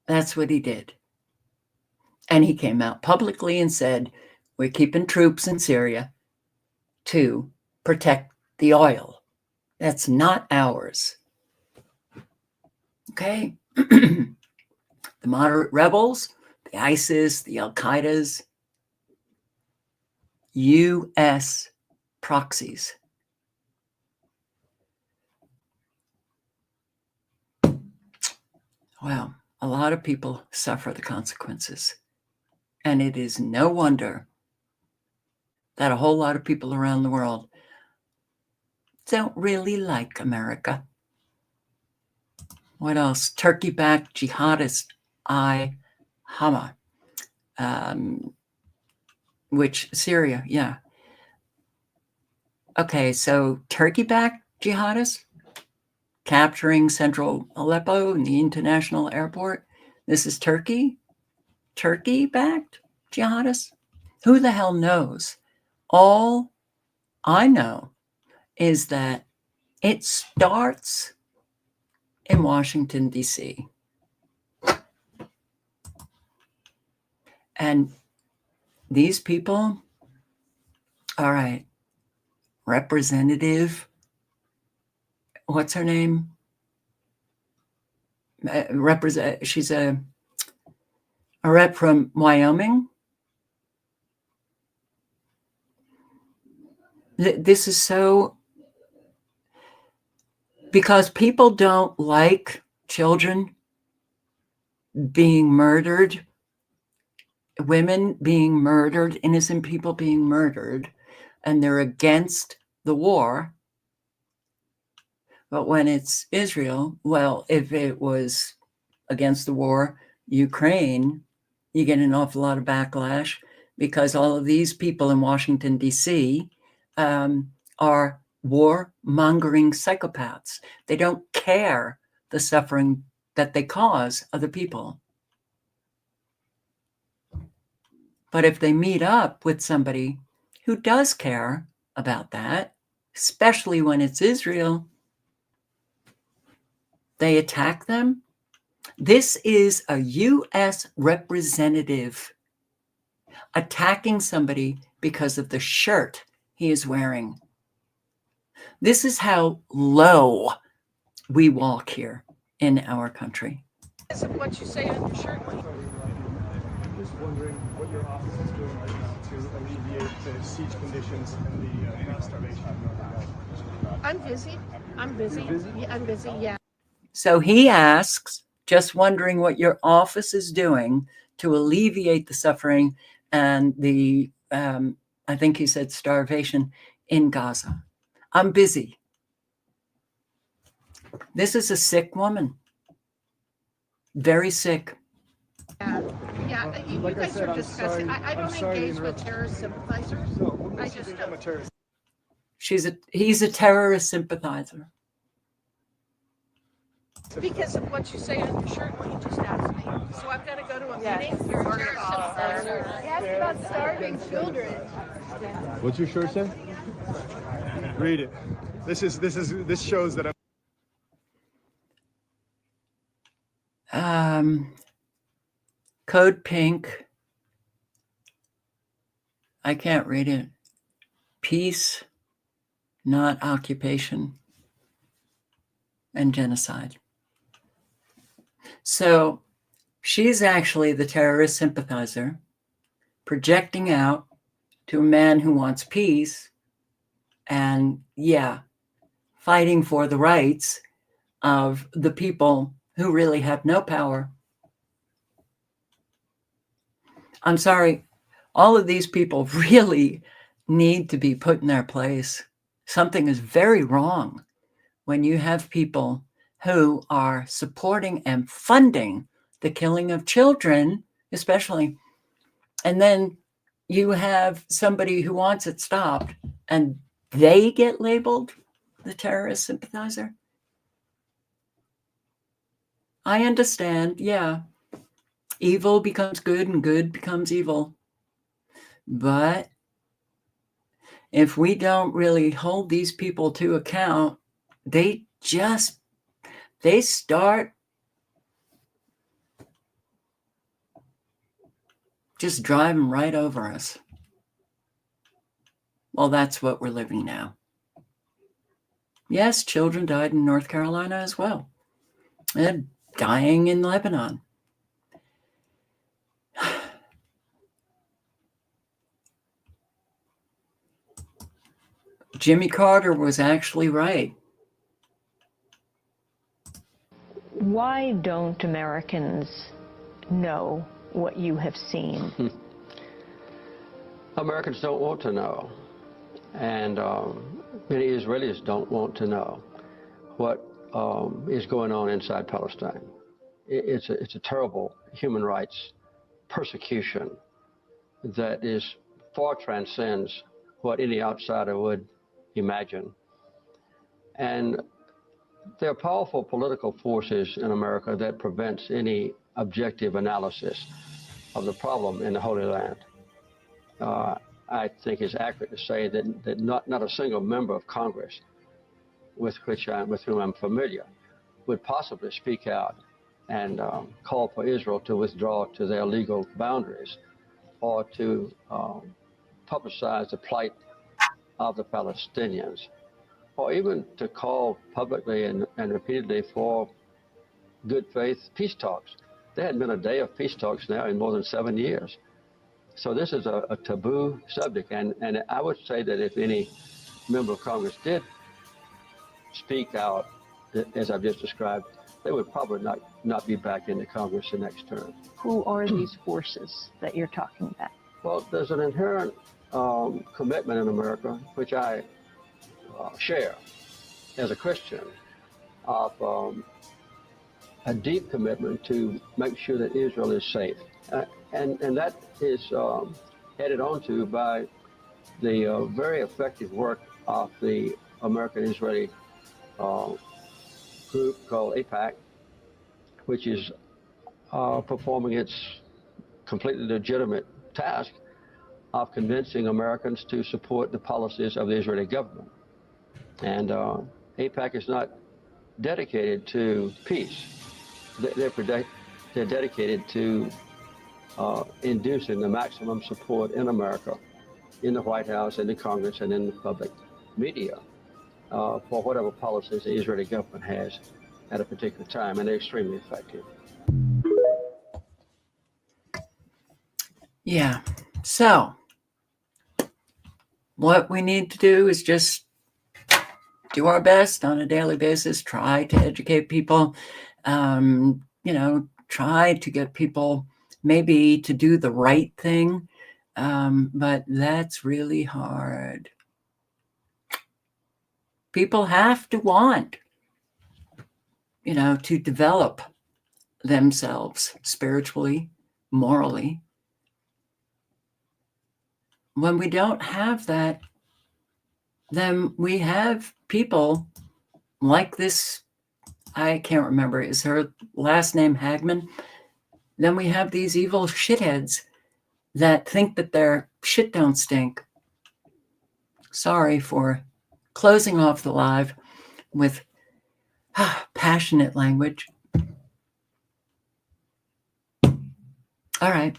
That's what he did. And he came out publicly and said, we're keeping troops in Syria to protect the oil. That's not ours. Okay? The moderate rebels, the ISIS, the Al-Qaedas, U.S. proxies. Well, a lot of people suffer the consequences. And it is no wonder that a whole lot of people around the world don't really like America. What else? Turkey-backed jihadist Hama, which Syria, yeah. Okay, so Turkey-backed jihadists capturing central Aleppo and the international airport. This is Turkey? Turkey-backed jihadists? Who the hell knows? All I know is that it starts in Washington, D.C. And these people, all right, Representative, what's her name? She's a rep from Wyoming. This is so, because people don't like children being murdered, women being murdered, innocent people being murdered, and they're against the war. But when it's Israel, well, if it was against the war, Ukraine, you get an awful lot of backlash because all of these people in Washington, D.C. Are war-mongering psychopaths. They don't care the suffering that they cause other people. But if they meet up with somebody who does care about that, especially when it's Israel, they attack them. This is a U.S. representative attacking somebody because of the shirt he is wearing. This is how low we walk here in our country. Because of what you say on your shirt. Just wondering what your office is doing right now to alleviate the siege conditions and the mass starvation in North. I'm busy. I'm busy. Yeah, I'm busy, yeah. So he asks, just wondering what your office is doing to alleviate the suffering and the, I think he said starvation in Gaza. I'm busy. This is a sick woman. Very sick. Yeah, you Like I guys said, are I'm discussing. sorry- I I'm don't sorry to engage with interrupt. terrorist sympathizers. So, what I makes you just think I'm a don't. terrorist? He's a terrorist sympathizer. Because of what you say on your shirt when you just asked me. So I've got to go to a meeting. You're a terrorist sympathizer. You asked about starving children. What's your shirt say? Read it. This shows that I'm. Code Pink. I can't read it. Peace, not occupation, and genocide. So she's actually the terrorist sympathizer projecting out to a man who wants peace and, yeah, fighting for the rights of the people who really have no power. I'm sorry, all of these people really need to be put in their place. Something is very wrong when you have people who are supporting and funding the killing of children, especially, and then you have somebody who wants it stopped and they get labeled the terrorist sympathizer. I understand, yeah. Evil becomes good and good becomes evil. But if we don't really hold these people to account, they start just driving right over us. Well, that's what we're living now. Yes, children died in North Carolina as well. And dying in Lebanon. Jimmy Carter was actually right. Why don't Americans know what you have seen? Americans don't want to know, and many Israelis don't want to know what is going on inside Palestine. It's a terrible human rights persecution that far transcends what any outsider would imagine. And there are powerful political forces in America that prevents any objective analysis of the problem in the Holy Land. I think it's accurate to say that not a single member of Congress with whom I'm familiar would possibly speak out and call for Israel to withdraw to their legal boundaries or to publicize the plight of the Palestinians, or even to call publicly and repeatedly for good faith peace talks. There hadn't been a day of peace talks now in more than 7 years. So this is a taboo subject, and I would say that if any member of Congress did speak out, as I've just described, they would probably not be back in the Congress the next term. Who are these forces that you're talking about? Well, there's an inherent commitment in America, which I share as a Christian, of a deep commitment to make sure that Israel is safe. And that is headed onto by the very effective work of the American-Israeli group called AIPAC, which is performing its completely legitimate task of convincing Americans to support the policies of the Israeli government. And AIPAC is not dedicated to peace. They're dedicated to inducing the maximum support in America, in the White House, in the Congress, and in the public media for whatever policies the Israeli government has at a particular time, and they're extremely effective. Yeah. So what we need to do is just do our best on a daily basis, try to educate people, try to get people maybe to do the right thing. But that's really hard. People have to want, to develop themselves spiritually, morally. When we don't have that, then we have people like this, I can't remember, is her last name Hagman? Then we have these evil shitheads that think that their shit don't stink. Sorry for closing off the live with passionate language. All right.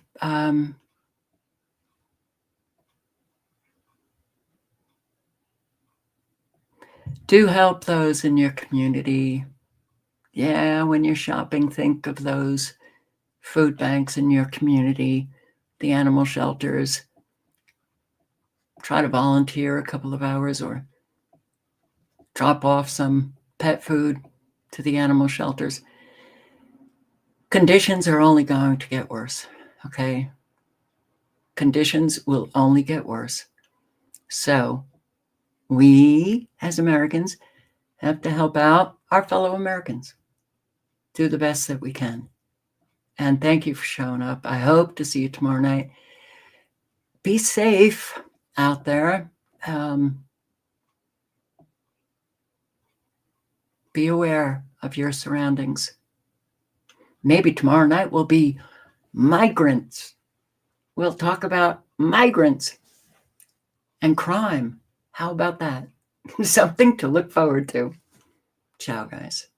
Do help those in your community. Yeah, when you're shopping, think of those food banks in your community, the animal shelters. Try to volunteer a couple of hours or drop off some pet food to the animal shelters. Conditions are only going to get worse, okay? Conditions will only get worse. So we, as Americans, have to help out our fellow Americans. Do the best that we can. And thank you for showing up. I hope to see you tomorrow night. Be safe out there. Be aware of your surroundings. Maybe tomorrow night will be migrants. We'll talk about migrants and crime. How about that? Something to look forward to. Ciao, guys.